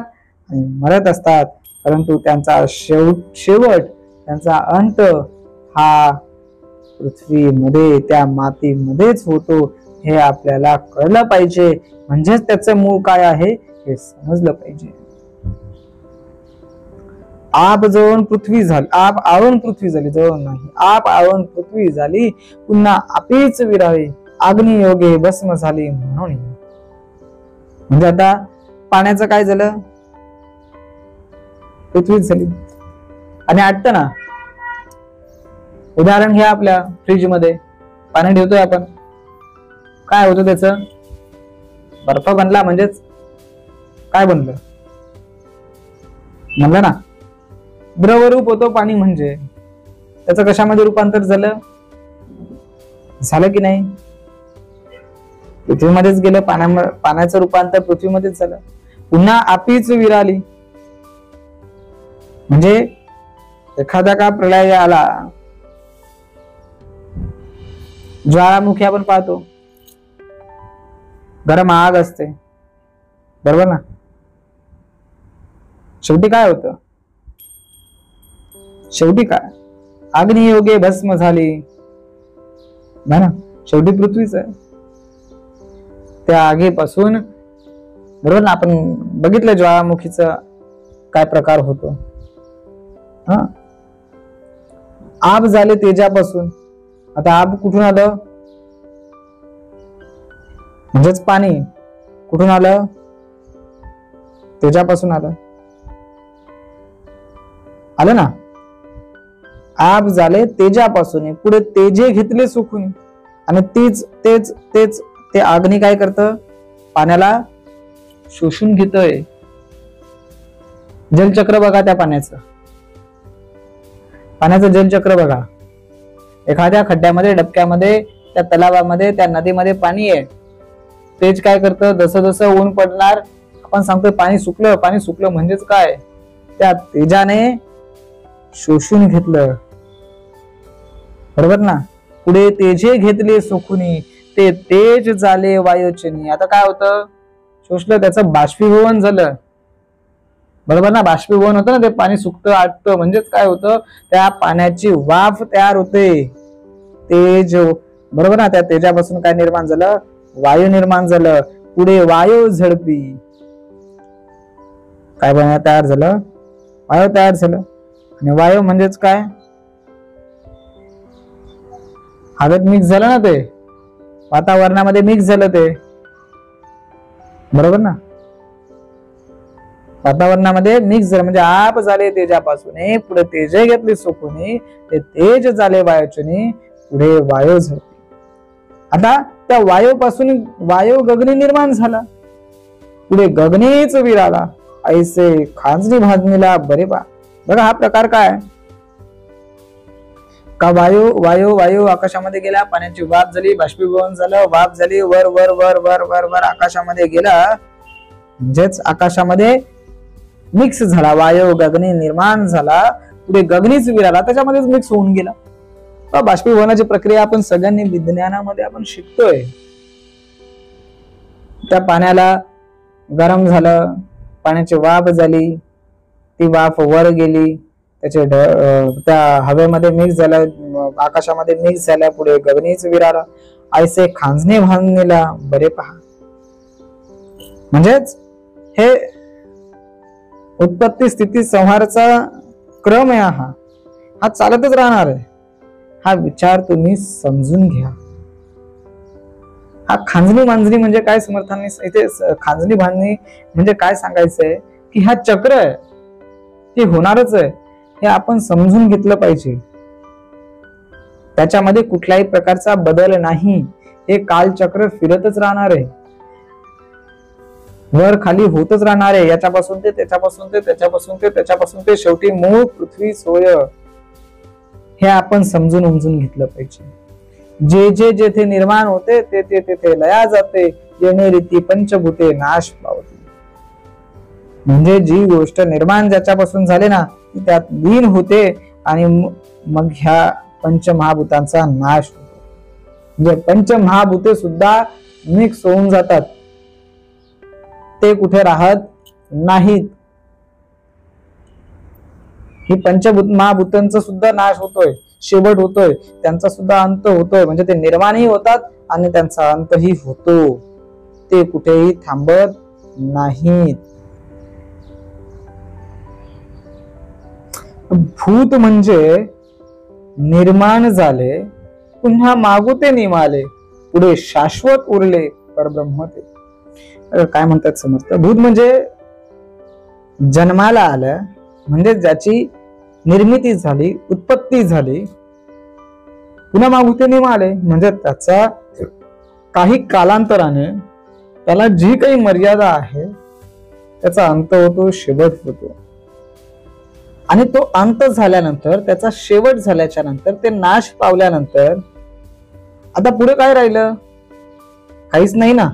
S1: आणि मरत असतात, परंतु त्यांचा शेवट त्यांचा अंत हा पृथ्वीमध्ये, त्या मातीमध्येच होतो. हे आपल्याला कळलं पाहिजे. म्हणजेच त्याचं मूळ काय आहे हे समजलं पाहिजे. आप जळून पृथ्वी झाली, आप आळून पृथ्वी झाली, जळून नाही, आप आळून पृथ्वी झाली, पुन्हा आपीच विराळी, अग्नी योगे भस्म झाली म्हणून. म्हणजे आता पाण्याचं काय झालं, पृथ्वीच झाली. आणि आटतं ना, उदाहरण घ्या, आपल्या फ्रीज मध्ये पाणी ठेवतोय आपण, काय होतं त्याचं, बर्फ बनला म्हणजेच काय बनलं म्हणलं ना, द्रवरूप होतो पाणी म्हणजे. त्याचं कशामध्ये रूपांतर झालं की नाही? पृथ्वीमध्येच गेलं. पाण्याचं रूपांतर पृथ्वीमध्येच झालं. पुन्हा आपीच विराली. म्हणजे एखादा का प्रलय आला, ज्वालामुखी आपण पाहतो, गरम आग असते, बरोबर ना. शेवटी काय होतं? शेवटी काय? अग्नियोगे भस्म झाली ना. शेवटी पृथ्वीच आहे. त्या आगीपासून, बरोबर ना, आपण बघितलं ज्वालामुखीचा काय प्रकार होतो. आब झाले तेजापासून. आता आब कुठून आलं? म्हणजेच पाणी कुठून आलं? तेजापासून आलं ना. आब झाले तेजापासून, पुढे तेजे घेतले सुखून. आणि तेच ते अग्नी काय करतं? पाण्याला शोषून घेतोय. जलचक्र बघा त्या पाण्याचं जलचक्र बघा. एखाद्या खड्ड्यामध्ये, डबक्यामध्ये, त्या तलावामध्ये, त्या नदीमध्ये पाणी आहे. तेज काय करतं? जसं जसं ऊन पडणार, आपण सांगतोय पाणी सुकलं म्हणजेच काय? त्या तेजाने शोषून घेतलं, बरोबर ना. पुढे तेजे घेतले सुखुनी, ते तेज झाले वायुचनी. आता काय होतं? शोषलं, त्याचं बाष्पीभवन झालं, बरोबर ना. बाष्पीभवन होतं ना, ते पाणी सुकतं, आटतं, म्हणजेच काय होतं? त्या पाण्याची वाफ तयार होते. तेज, बरोबर ना. त्या तेजापासून काय निर्माण झालं? वायू निर्माण झालं. पुढे वायू झडपी. काय तयार झालं? वायू तयार झालं. आणि वायू म्हणजेच काय? हवेत मिक्स झालं ना, ते वातावरणामध्ये मिक्स झालं ते, बरोबर ना. वातावरणामध्ये मिक्स झालं म्हणजे आप झाले तेजापासून, पुढे तेजे घेतले सुखुनी, ते तेज झाले वायूचनी, पुढे वायू झडपी. आता त्या वायूपासून वायू गगनी निर्माण झाला. पुढे गगनीच विराला, ऐसे खांजणी भाजणीला बरे बा. बघा हा प्रकार काय का? वायू आकाशामध्ये गेला, पाण्याची वाफ झाली, बाष्पीभवन झालं, वाफ झाली, वर वर वर वर वर वर आकाशामध्ये गेला, म्हणजेच आकाशामध्ये मिक्स झाला. वायू गगनी निर्माण झाला, पुढे गगनीच विराला, त्याच्यामध्येच मिक्स होऊन गेला. बाष्पीभवनाची प्रक्रिया आपण सगळ्यांनी विज्ञानामध्ये आपण शिकतोय. त्या पाण्याला गरम झालं, पाण्याची वाफ झाली, ती वाफ वर गेली, त्याचे त्या हवेमध्ये मिक्स झालं, आकाशामध्ये मिक्स झाल्या, पुढे गगनीच विराला, ऐसे खांजणे भाजणीला बरे पहा. म्हणजेच हे उत्पत्ती स्थिती संहाराचा क्रम आहे. हा चालतच राहणार आहे. हा विचार तुम्ही समजून घ्या. हा खांजणी भांजणी म्हणजे काय? समर्थांनी इथे खांजणी भांजणी म्हणजे काय सांगायचंय की हा चक्र आहे, हे होणारच आहे, हे आपण समजून घेतलं पाहिजे. त्याच्यामध्ये कुठल्याही प्रकारचा बदल नाही. हे कालचक्र फिरतच राहणार आहे, वर खाली होतच राहणार आहे. याच्यापासून ते, त्याच्यापासून ते, त्याच्यापासून ते, त्याच्यापासून ते, शेवटी मूळ पृथ्वी सोय. हे आपण समजून उमजून घेतलं पाहिजे. जे जे जेथे निर्माण होते ते ते तेथे लया जाते, येणे रीती पंचभूते नाश पावते. म्हणजे जी गोष्ट निर्माण ज्याच्यापासून झाले ना, ती त्यात लीन होते आणि मग ह्या पंचमहाभूतांचा नाश होतो. म्हणजे पंचमहाभूते सुद्धा मिक्स होऊन जातात, ते कुठे राहत नाहीत. ही महाभूतांचा सुद्धा नाश होतोय, शेवट होतोय, त्यांचा सुद्धा अंत होतोय. म्हणजे ते निर्माणही होतात आणि त्यांचा अंतही होतो, ते कुठेही थांबत नाहीत. भूत म्हणजे निर्माण झाले, पुन्हा मागुते निमाले, पुढे शाश्वत उरले परब्रह्म ते. काय म्हणतात समर्थ? भूत म्हणजे जन्माला आलं, म्हणजे ज्याची निर्मिती झाली, उत्पत्ती झाली, पुन्हा मागुते निमाले, म्हणजे त्याचा काही कालांतराने त्याला जी काही मर्यादा आहे त्याचा अंत होतो, शेवट होतो. आणि तो अंत झाल्यानंतर, त्याचा शेवट झाल्याच्या नंतर, ते नाश पावल्यानंतर आता पुढे काय राहिलं? काहीच नाही ना.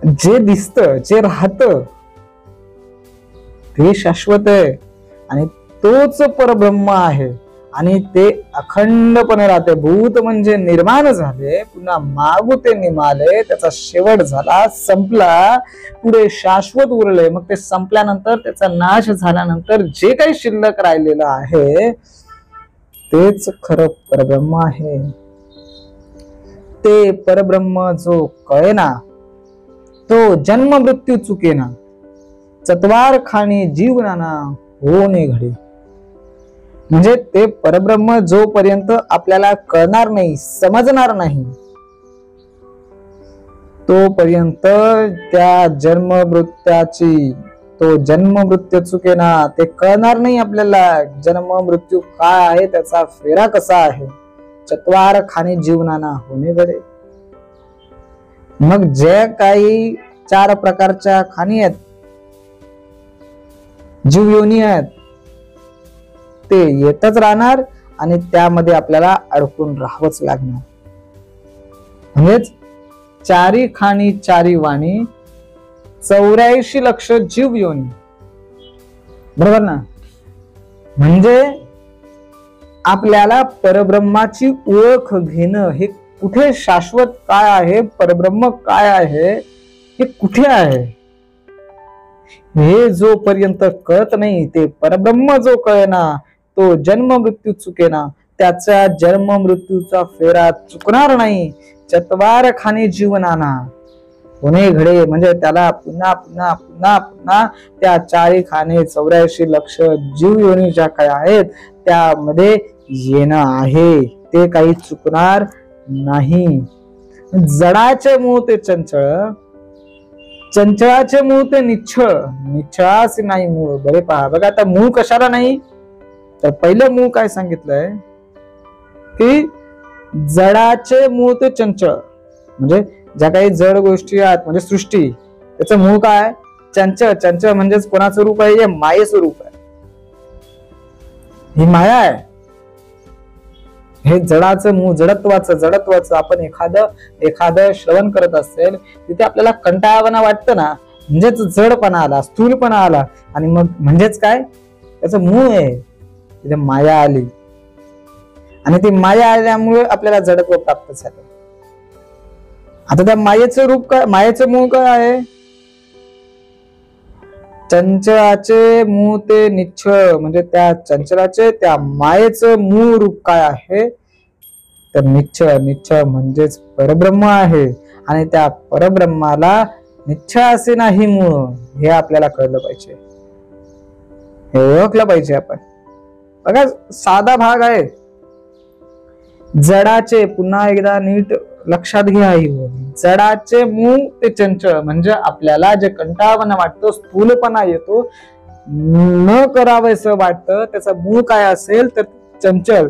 S1: जे दिसतं, जे राहतं ते शाश्वत आहे आणि तोच परब्रह्म आहे आणि ते अखंडपणे राहते. भूत म्हणजे निर्माण झाले, पुन्हा मागू ते निमाले, त्याचा शेवट झाला, संपला, पुढे शाश्वत उरले. मग ते संपल्यानंतर, त्याचा नाश झाल्यानंतर जे काही शिल्लक राहिलेलं आहे तेच खरं परब्रह्म आहे. ते परब्रह्म जो कळेना, तो जन्म मृत्यू चुकेना, चतवार खाणी जीवनाना होणे घडे. म्हणजे ते परब्रह्म जोपर्यंत आपल्याला कळणार नाही, समजणार नाही, तोपर्यंत त्या जन्म मृत्यूची, तो जन्म मृत्यू चुकेना, ते कळणार नाही आपल्याला जन्म मृत्यू काय आहे, त्याचा फेरा कसा आहे. चतवार खाणी जीवनाना होणे घडे. मग जे काही 4 प्रकारच्या खाणी आहेत, जीवयोनी आहेत, ते येतच राहणार आणि त्यामध्ये आपल्याला अडकून राहावंच लागणार. म्हणजेच 4 खाणी 4 वाणी 84 लक्ष जीवयोनी. बरोबर ना? म्हणजे आपल्याला परब्रह्माची ओळख घेणं, हे कुठे शाश्वत काय आहे, परब्रह्म काय आहे, हे कुठे आहे, हे जोपर्यंत कळत नाही, ते परब्रह्म जो कळेना, तो जन्म मृत्यू चुकेना, त्याचा जन्म मृत्यूचा फेरा चुकणार नाही. चतवार खाणी जीवनाना होणे घडे. म्हणजे त्याला पुन्हा पुन्हा पुन्हा पुन्हा त्या 4 खाणे 84 लक्ष जीवयोनी ज्या काय आहेत त्यामध्ये येणं आहे, ते काही चुकणार नाही. जडाचे मूळ ते चंचळ, चंचळाचे मूळ ते निश्चळ, निश्चळाचे नाही मूळ. बरे पहा बघा, आता मूळ कशाला नाही, तर पहिलं मूळ काय सांगितलंय की जडाचे मूळ ते चंचळ. म्हणजे ज्या काही जड गोष्टी आहेत, म्हणजे सृष्टी, त्याचं मूळ काय? चंचळ. चंचळ म्हणजेच कोणाचं रूप आहे? हे मायेचं रूप आहे, ही माया आहे. हे जडाचं मूळ, जडत्वाचं. आपण एखादं श्रवण करत असेल, तिथे आपल्याला कंटाळावना वाटतं ना, म्हणजेच जडपणा आला, स्थूलपणा आला. आणि मग म्हणजेच काय? त्याचं मूळ आहे, तिथे माया आली आणि ती माया आल्यामुळे आपल्याला जडत्व प्राप्त झालं. आता त्या मायेचं रूप काय, मायेचं मूळ काय आहे? चंचलाचे मूळ ते निश्चळ. म्हणजे त्या चंचलाचे, त्या मायेचं मूळ रूप काय आहे? तर निश्चळ. निश्चळ म्हणजेच परब्रह्म आहे आणि त्या परब्रह्माला निश्चळ असे नाही मूळ, हे आपल्याला कळलं पाहिजे, हे ओळखलं पाहिजे आपण. बघा, साधा भाग आहे. जडाचे, पुन्हा एकदा नीट लक्षात घ्या, जडाचे मूळ ते चंचळ. म्हणजे आपल्याला जे कंटाळवाणं वाटतं, स्थूलपणा येतो, न करावंसं वाटतं, त्याचं मूळ काय असेल तर चंचल.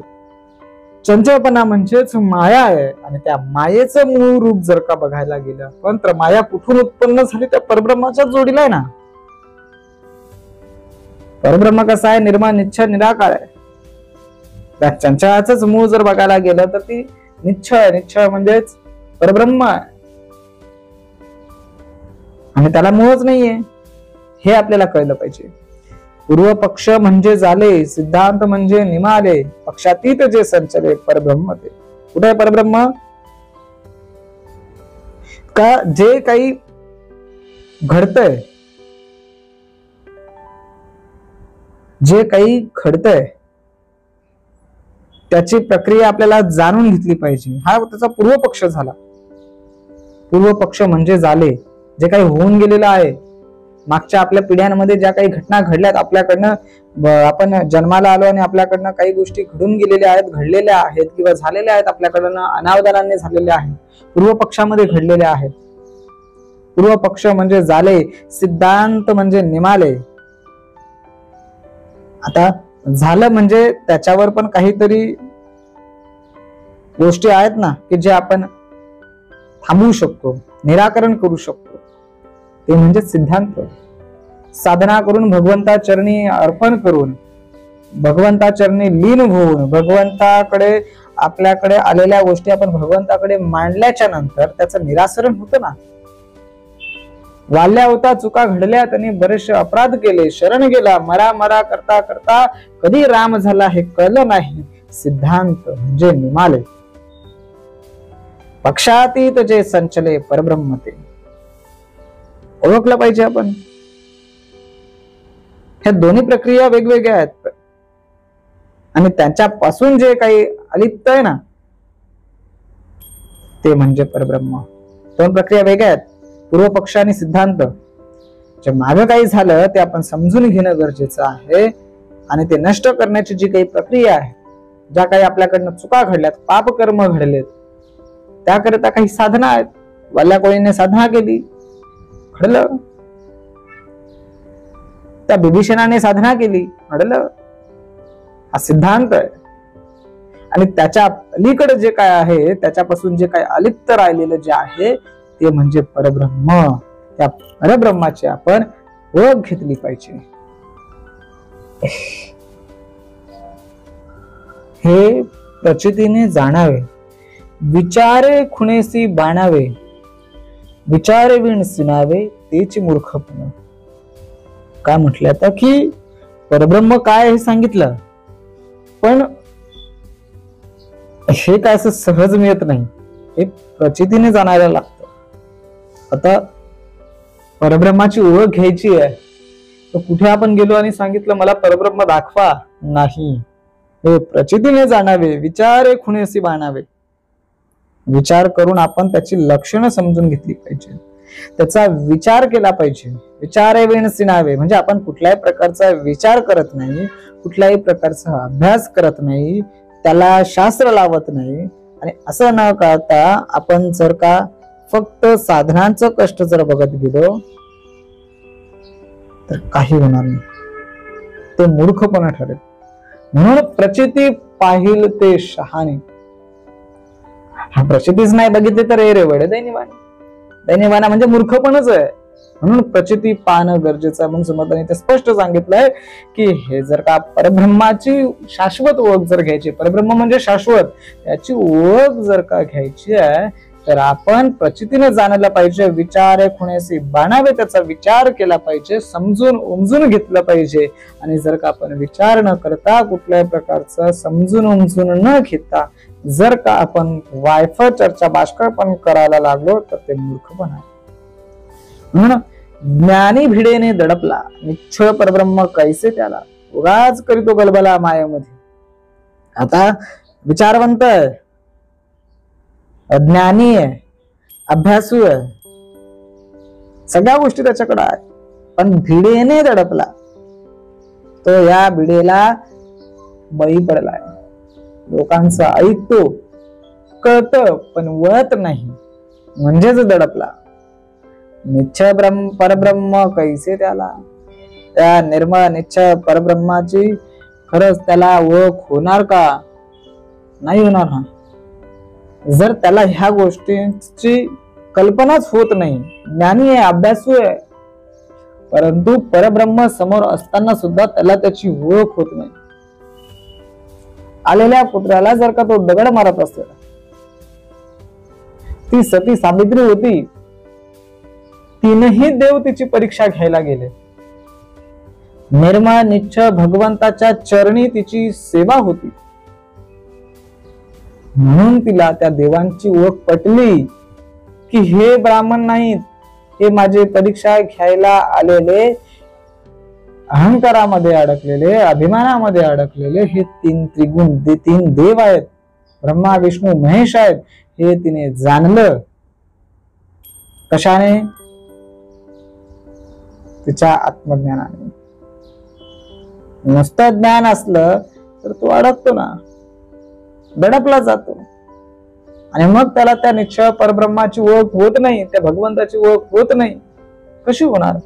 S1: चंचलपणा म्हणजेच माया आहे आणि त्या मायेचं मूळ रूप जर का बघायला गेलं पण, तर माया कुठून उत्पन्न झाली? त्या परब्रह्माच्या जोडीला आहे ना. परब्रह्म कसा आहे? निर्माण, निश्चळ, निराकार आहे. त्या चंचलाचंच मूळ जर बघायला गेलं तर ती निश्चळ. निश्चळ म्हणजेच परब्रह्म आहे आणि त्याला मूळच नाहीये, हे आपल्याला कळलं पाहिजे. पूर्व पक्ष म्हणजे झाले, सिद्धांत म्हणजे निमाले, पक्षातीत जे संचले परब्रह्म ते. कुठे आहे परब्रह्म? का जे काही घडतंय, जे काही घडतंय त्याची प्रक्रिया आपल्याला जाणून घेतली पाहिजे. हा त्याचा पूर्व पक्ष झाला. पूर्व पक्ष म्हणजे झाले, जे काही होऊन गेलेलं आहे, मागच्या आपल्या पिढ्यांमध्ये ज्या काही घटना घडल्यात, आपल्याकडनं आपण जन्माला आलो आणि आपल्याकडनं काही गोष्टी घडून गेलेल्या आहेत, घडलेल्या आहेत किंवा झालेल्या आहेत, आपल्याकडनं अनावधानाने झालेल्या आहेत, पूर्व पक्षामध्ये घडलेल्या आहेत. पूर्व पक्ष म्हणजे झाले, सिद्धांत म्हणजे निमाले. आता झालं म्हणजे त्याच्यावर पण काहीतरी गोष्टी आहेत ना की जे आपण थांबवू शकतो. निराकरण करू शकतो ते म्हणजे सिद्धांत. साधना करून भगवंता चरणी अर्पण करून, भगवंता चरणी लीन होऊन, भगवंताकडे आपल्याकडे आलेल्या गोष्टी आपण भगवंताकडे मांडल्याच्या नंतर त्याचं निराकरण होतं ना. वाल्या होता चुका घडल्या, त्यांनी बरेचसे अपराध केले, शरण गेला, मरा मरा करता करता कधी राम झाला हे कळलं नाही. सिद्धांत म्हणजे निमाले. पक्षातीत जे संचले परब्रह्म ते ओळखलं पाहिजे आपण. ह्या दोन्ही प्रक्रिया वेगवेगळ्या आहेत आणि त्यांच्यापासून जे काही अलिप्त आहे ना ते म्हणजे परब्रह्म. दोन प्रक्रिया वेगळ्या आहेत, पूर्व पक्ष आणि सिद्धांत. जे मागे काही झालं ते आपण समजून घेणं गरजेचं आहे आणि ते नष्ट करण्याची जी काही प्रक्रिया आहे, ज्या काही आपल्याकडनं चुका घडल्यात, पाप कर्म घडलेत, त्याकरिता काही साधना आहेत. वाल्या कोळीने साधना केली, घडलं. त्या बिभीषणाने साधना केली, घडलं. हा सिद्धांत आहे. आणि त्याच्या अलीकडे जे काय आहे, त्याच्यापासून जे काय अलिप्त राहिलेलं जे आहे ते म्हणजे परब्रह्म. त्या परब्रह्माची आपण ओळख घेतली पाहिजे. हे प्रचितीने जाणावे, विचारे खुणेसी बाणावे, विचारे विण सिनावे तेच मूर्खपण. काय म्हटलं आता की परब्रह्म काय हे सांगितलं, पण हे काय असं सहज मिळत नाही, हे प्रचितीने जाणायला लागतं. आता परब्रह्माची ओळख घ्यायची आहे तर कुठे आपण गेलो आणि सांगितलं मला परब्रह्म दाखवा, नाही. हे प्रचितीने जाणावे, विचारे खुणेसी बाणावे. विचार करून आपण त्याची लक्षणं समजून घेतली पाहिजे, त्याचा विचार केला पाहिजे. विचारे विण सिनावे म्हणजे आपण कुठल्याही प्रकारचा विचार करत नाही, कुठल्याही प्रकारचा अभ्यास करत नाही, त्याला शास्त्र लावत नाही. आणि असं न करता आपण जर का फक्त साधनांचं कष्ट जर बघत गेलो तर काही होणार नाही, ते मूर्खपणा ठरेल. म्हणून प्रचिती पाहिल ते शहाणे. हा प्रचितीच नाही बघितली तर रे वडे दैनिवाने. दैनिवाना म्हणजे मूर्खपणच आहे. म्हणून प्रचिती पाहणं गरजेचं आहे. म्हणून समर्थांनी ते स्पष्ट सांगितलंय की हे जर का परब्रह्माची शाश्वत ओळख जर घ्यायची, परब्रह्म म्हणजे शाश्वत, याची ओळख जर का घ्यायची आहे तर आपण प्रचितीने जाणायला पाहिजे. विचारे खुणेसी बाणावे, त्याचा विचार केला पाहिजे, समजून उमजून घेतलं पाहिजे. आणि जर का आपण विचार न करता, कुठल्याही प्रकारचं समजून उमजून न घेता जर का आपण वायफळ चर्चा बाष्कळपण करायला लागलो तर ते मूर्खपण आहे. म्हणून ज्ञानी भिडेने दडपला, निश्चळ परब्रह्म कैसे त्याला. उगाच करीतो गलबला मायेमध्ये. आता विचारवंत आहे, अज्ञानी आहे, अभ्यासू आहे, सगळ्या गोष्टी त्याच्याकडे आहेत, पण भिडेने दडपला, तो या भिडेला बळी पडलाय. लोकांचं ऐकतो, कळतं, पण वळत नाही, म्हणजेच दडपला. निश्चय परब्रह्म कैसे त्याला. त्या निर्मळ निश्चय परब्रह्माची खरंच त्याला ओळख होणार का? नाही होणार. हा जर त्याला ह्या गोष्टींची कल्पनाच होत नाही, ज्ञानी आहे, अभ्यासू आहे, परंतु परब्रह्म समोर असताना सुद्धा त्याला त्याची ओळख होत नाही. आलेल्या पुत्राला जर का तो दगड मारत असेल, ती सती सावित्री होती, तीनही देव तिची परीक्षा घ्यायला गेले. निर्मळ निश्चय भगवंताच्या चरणी तिची सेवा होती, म्हणून तिला त्या देवांची ओळख पटली की हे ब्राह्मण नाहीत, हे माझे परीक्षा घ्यायला आलेले, अहंकारामध्ये अडकलेले, अभिमानामध्ये अडकलेले हे तीन देव आहेत, ब्रह्मा विष्णू महेश आहेत. हे तिने जाणलं. कशाने? तिच्या आत्मज्ञानाने. नुसतं ज्ञान असलं तर तो अडकतो ना, दडपला जातो. आणि मग त्याला त्या निश्चय परब्रह्माची ओळख होत नाही, त्या भगवंताची ओळख होत नाही. कशी होणार?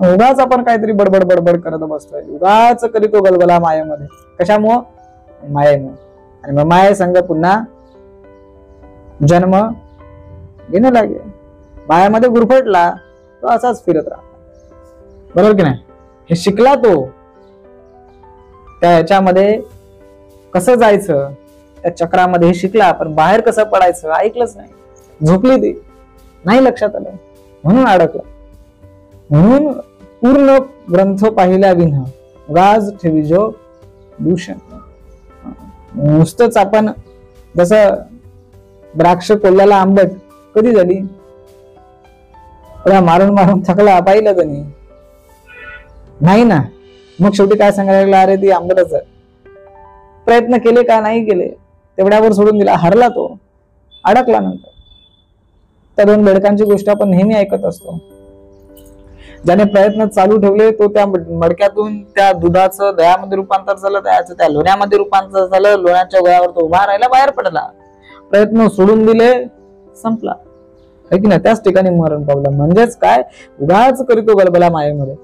S1: उगाच आपण काहीतरी बडबड बडबड करत बसतोय, उगाच करीतो गलबला मायेमध्ये. कशामुळं? मायेमुळे. आणि मग माये संग पुन्हा जन्म, घेणं लागे. मायामध्ये गुरफटला तो असाच फिरत राहतो. बरोबर की नाही? हे शिकला तो, त्या ह्याच्यामध्ये कसं जायचं, त्या चक्रामध्ये हे शिकला, पण बाहेर कसं पडायचं ऐकलंच नाही. झोपली ती, नाही लक्षात आलं, म्हणून अडकला. म्हणून पूर्ण ग्रंथ पाहिल्या विना गाज ठेविजो दूषण. नुसतंच आपण जसं द्राक्ष कोल्ह्याला आंबट कधी झाली, मारून मारून थकला, पाहिलं त्यांनी नाही ना, मग शेवटी काय सांगायला लागला, अरे ती आंबटच आहे. प्रयत्न केले का नाही केले, तेवढ्यावर सोडून दिला, हरला तो, अडकला. नंतर त्या दोन बेडकांची गोष्ट आपण नेहमी ऐकत असतो. ज्याने प्रयत्न चालू ठेवले तो त्या मडक्यातून त्या दुधाचं दह्यामध्ये रूपांतर झालं, दह्याचं त्या लोण्यामध्ये रूपांतर झालं, लोण्याच्या गोळ्यावर तो उभा राहिला, बाहेर पडला. प्रयत्न सोडून दिले, संपला. है की नाही? त्याच ठिकाणी मरण पावलं. म्हणजेच काय, उगाच करीतो गलबला मायेमध्ये,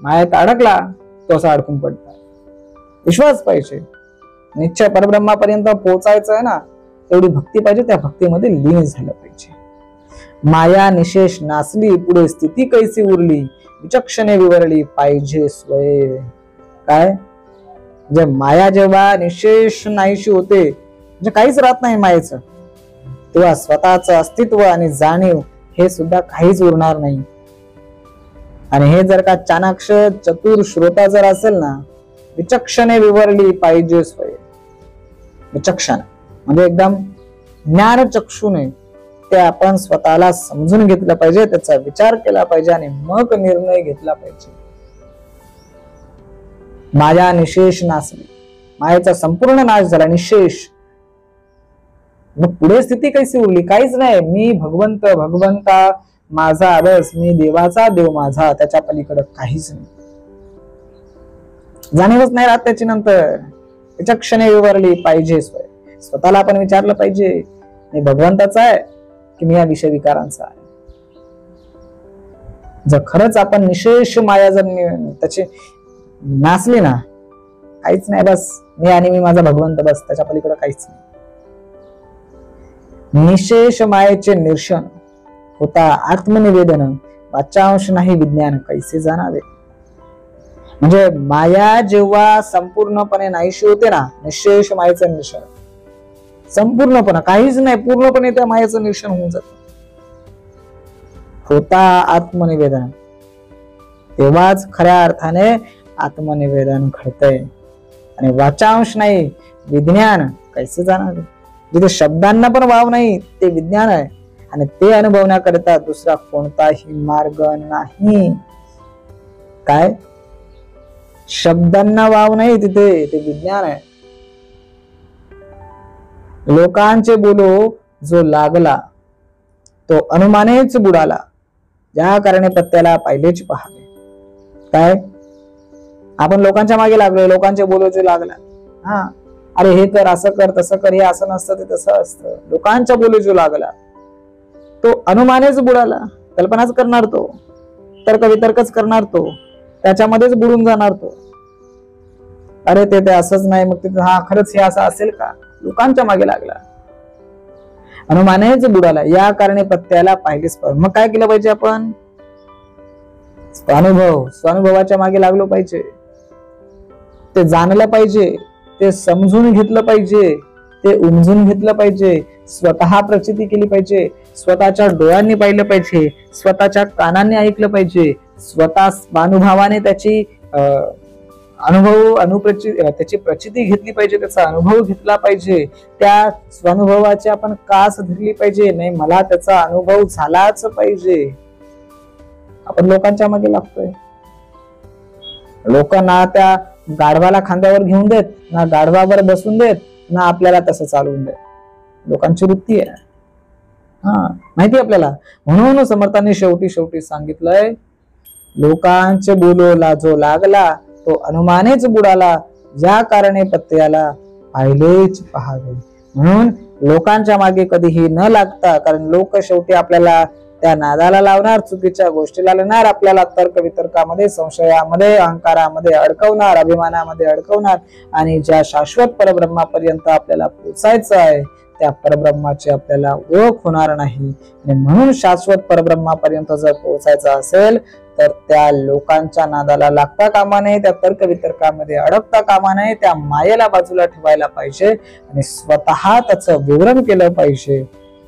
S1: मायेत अडकला तो असा अडकून पडता. विश्वास पाहिजे, निश्चय परब्रह्मापर्यंत पोहोचायचं आहे ना, तेवढी भक्ती पाहिजे, त्या भक्तीमध्ये लीन झालं पाहिजे. माया निशेष नासली, पुढे स्थिती कैसी उरली, विचक्षणे विवरली पाहिजे स्वय. काय म्हणजे माया जेव्हा निशेष नाहीशी होते, म्हणजे काहीच राहत नाही मायेचं, तेव्हा स्वतःचं अस्तित्व आणि जाणीव हे सुद्धा काहीच उरणार नाही. आणि हे जर का चाणाक्ष चतुर श्रोता जर असेल ना, विचक्षणे विवरली पाहिजे स्वय. विचक्षण म्हणजे एकदम ज्ञानचक्षुने ते आपण स्वतःला समजून घेतलं पाहिजे, त्याचा विचार केला पाहिजे आणि मग निर्णय घेतला पाहिजे. माया निशेष नासली, मायेचा संपूर्ण नाश झाला, निशेष. मग पुढे स्थिती कैसी उरली, काहीच नाही. मी भगवंत, भगवंता माझा आदर्श, मी देवाचा देव माझा, त्याच्या पलीकडे काहीच नाही. जाणीवच नाही राहत त्याची. नंतर विचक्षणे विवरली पाहिजे स्वय. स्वतःला आपण विचारलं पाहिजे, मी भगवंताचा आहे की मी या विषय विकारांचा आहे. जर खरंच आपण निशेष माया जर त्याची नासली ना, काहीच नाही, बस मी आणि मी माझा भगवंत, बस त्याच्या पलीकडे काहीच नाही. निशेष मायेचे निरसन होता आत्मनिवेदन, वाचांश नाही विज्ञान कैसे जाणावे. म्हणजे माया जेव्हा संपूर्णपणे नाहीशी होते ना, निशेष मायेचं निरसन, संपूर्णपणे काहीच नाही, पूर्णपणे त्या मायेचं निरसन होऊन जात. होता आत्मनिवेदन, तेव्हाच खऱ्या अर्थाने आत्मनिवेदन घडतंय. आणि वाचांश नाही विज्ञान कैसे जाणावे. जिथे शब्दांना पण वाव नाही ते विज्ञान आहे, आणि ते अनुभवण्याकरिता दुसरा कोणताही मार्ग नाही. काय शब्दांना वाव नाही तिथे, ते विज्ञान आहे. लोकांचे बोलो जो लागला तो अनुमानेच बुडाला, ज्या कारणे प्रत्ययाला पाहिलेच पहावे. काय आपण लोकांच्या मागे लागलोय, लोकांचे बोलो जो लागला, हा अरे हे कर, असं कर, तसं कर, हे असं नसतं ते तसं असतं. लोकांच्या बोलो जो लागला तो अनुमानेच बुडाला. कल्पनाच करणार तो, तर्क वितर्कच करणार तो, त्याच्यामध्येच बुडून जाणार तो. अरे ते असंच नाही, मग तिथे हा खरंच हे असं असेल का, लोकांच्या मागे लागला, अनुमानेच बुडाला, या कारणे प्रत्ययाला पाहिलेच पाहिजे. मग काय केलं पाहिजे आपण, स्वानुभवाच्या मागे लागलो पाहिजे. ते जाणलं पाहिजे, ते समजून घेतलं पाहिजे, ते उमजून घेतलं पाहिजे, स्वतः प्रचिती केली पाहिजे, स्वतःच्या डोळ्यांनी पाहिलं पाहिजे, स्वतःच्या कानांनी ऐकलं पाहिजे, स्वतः स्वानुभवाने त्याची त्याची प्रचिती घेतली पाहिजे, त्याचा अनुभव घेतला पाहिजे, त्या स्वानुभवाची आपण कास धरली पाहिजे. नाही मला त्याचा अनुभव झालाच पाहिजे. आपण लोकांच्या मागे लागतोय. लोक ना त्या गाढवाला खांद्यावर घेऊन देत, ना गाढवावर बसून देत, ना आपल्याला तसं चालवून देत. लोकांची वृत्ती आहे, हा माहिती आपल्याला. म्हणून समर्थांनी शेवटी सांगितलंय, लोकांचे बोलोला जो लागला तो अनुमानेच बुडाला, ज्या कारणे प्रत्ययाला पाहिलेच पहावे. म्हणून लोकांच्या मागे कधीही न लागता, कारण लोक शेवटी आपल्याला त्या नादाला लावणार, चुकीच्या गोष्टीला लावणार, आपल्याला तर्क वितर्कामध्ये, संशयामध्ये, अहंकारामध्ये अडकवणार, अभिमानामध्ये अडकवणार, आणि ज्या शाश्वत परब्रह्मापर्यंत आपल्याला पोचायचं आहे त्या परब्रह्माची आपल्याला ओळख होणार नाही। आणि म्हणून शाश्वत परब्रह्मापर्यंत जर पोहोचायचं असेल तर त्या लोकांच्या नादाला लागता कामा नये, त्या तर्क वितर्कामध्ये अडकता कामा नये, त्या मायेला बाजूला ठेवायला पाहिजे आणि स्वतः त्याचं विवरण केलं पाहिजे।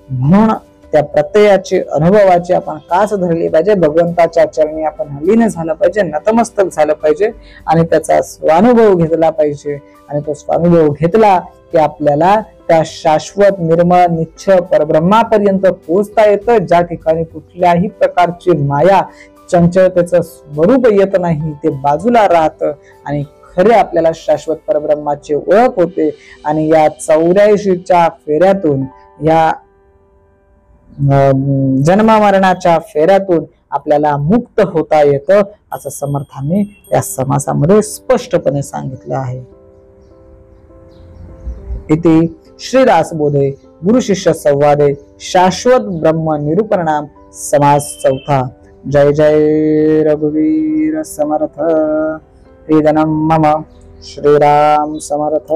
S1: म्हणून त्या प्रत्ययाची अनुभवाची आपण कास धरली पाहिजे, भगवंताच्या चरणी आपण लीन झालं पाहिजे, नतमस्तक झालं पाहिजे आणि त्याचा स्वानुभव घेतला पाहिजे। आणि तो स्वानुभव घेतला की आपल्याला त्या शाश्वत निर्मळ निश्चय परब्रह्मापर्यंत पोहोचता येतं, ज्या ठिकाणी कुठल्याही प्रकारची माया चंचलतेचं स्वरूप येत नाही, ते बाजूला राहतं आणि खरे आपल्याला शाश्वत परब्रह्माची ओळख होते। आणि या 84च्या फेऱ्यातून, या जन्म मरणाच्या फेऱ्यातून आपल्याला मुक्त होता येतं, असं समर्थांनी या समासामध्ये स्पष्टपणे सांगितलं आहे। इति श्रीदासबोधे गुरु शिष्य संवादे शाश्वत ब्रह्म निरूपणाम समास चौथा। जय जय रघुवीर समर्थ। वेदनम मम श्रीराम समर्थ।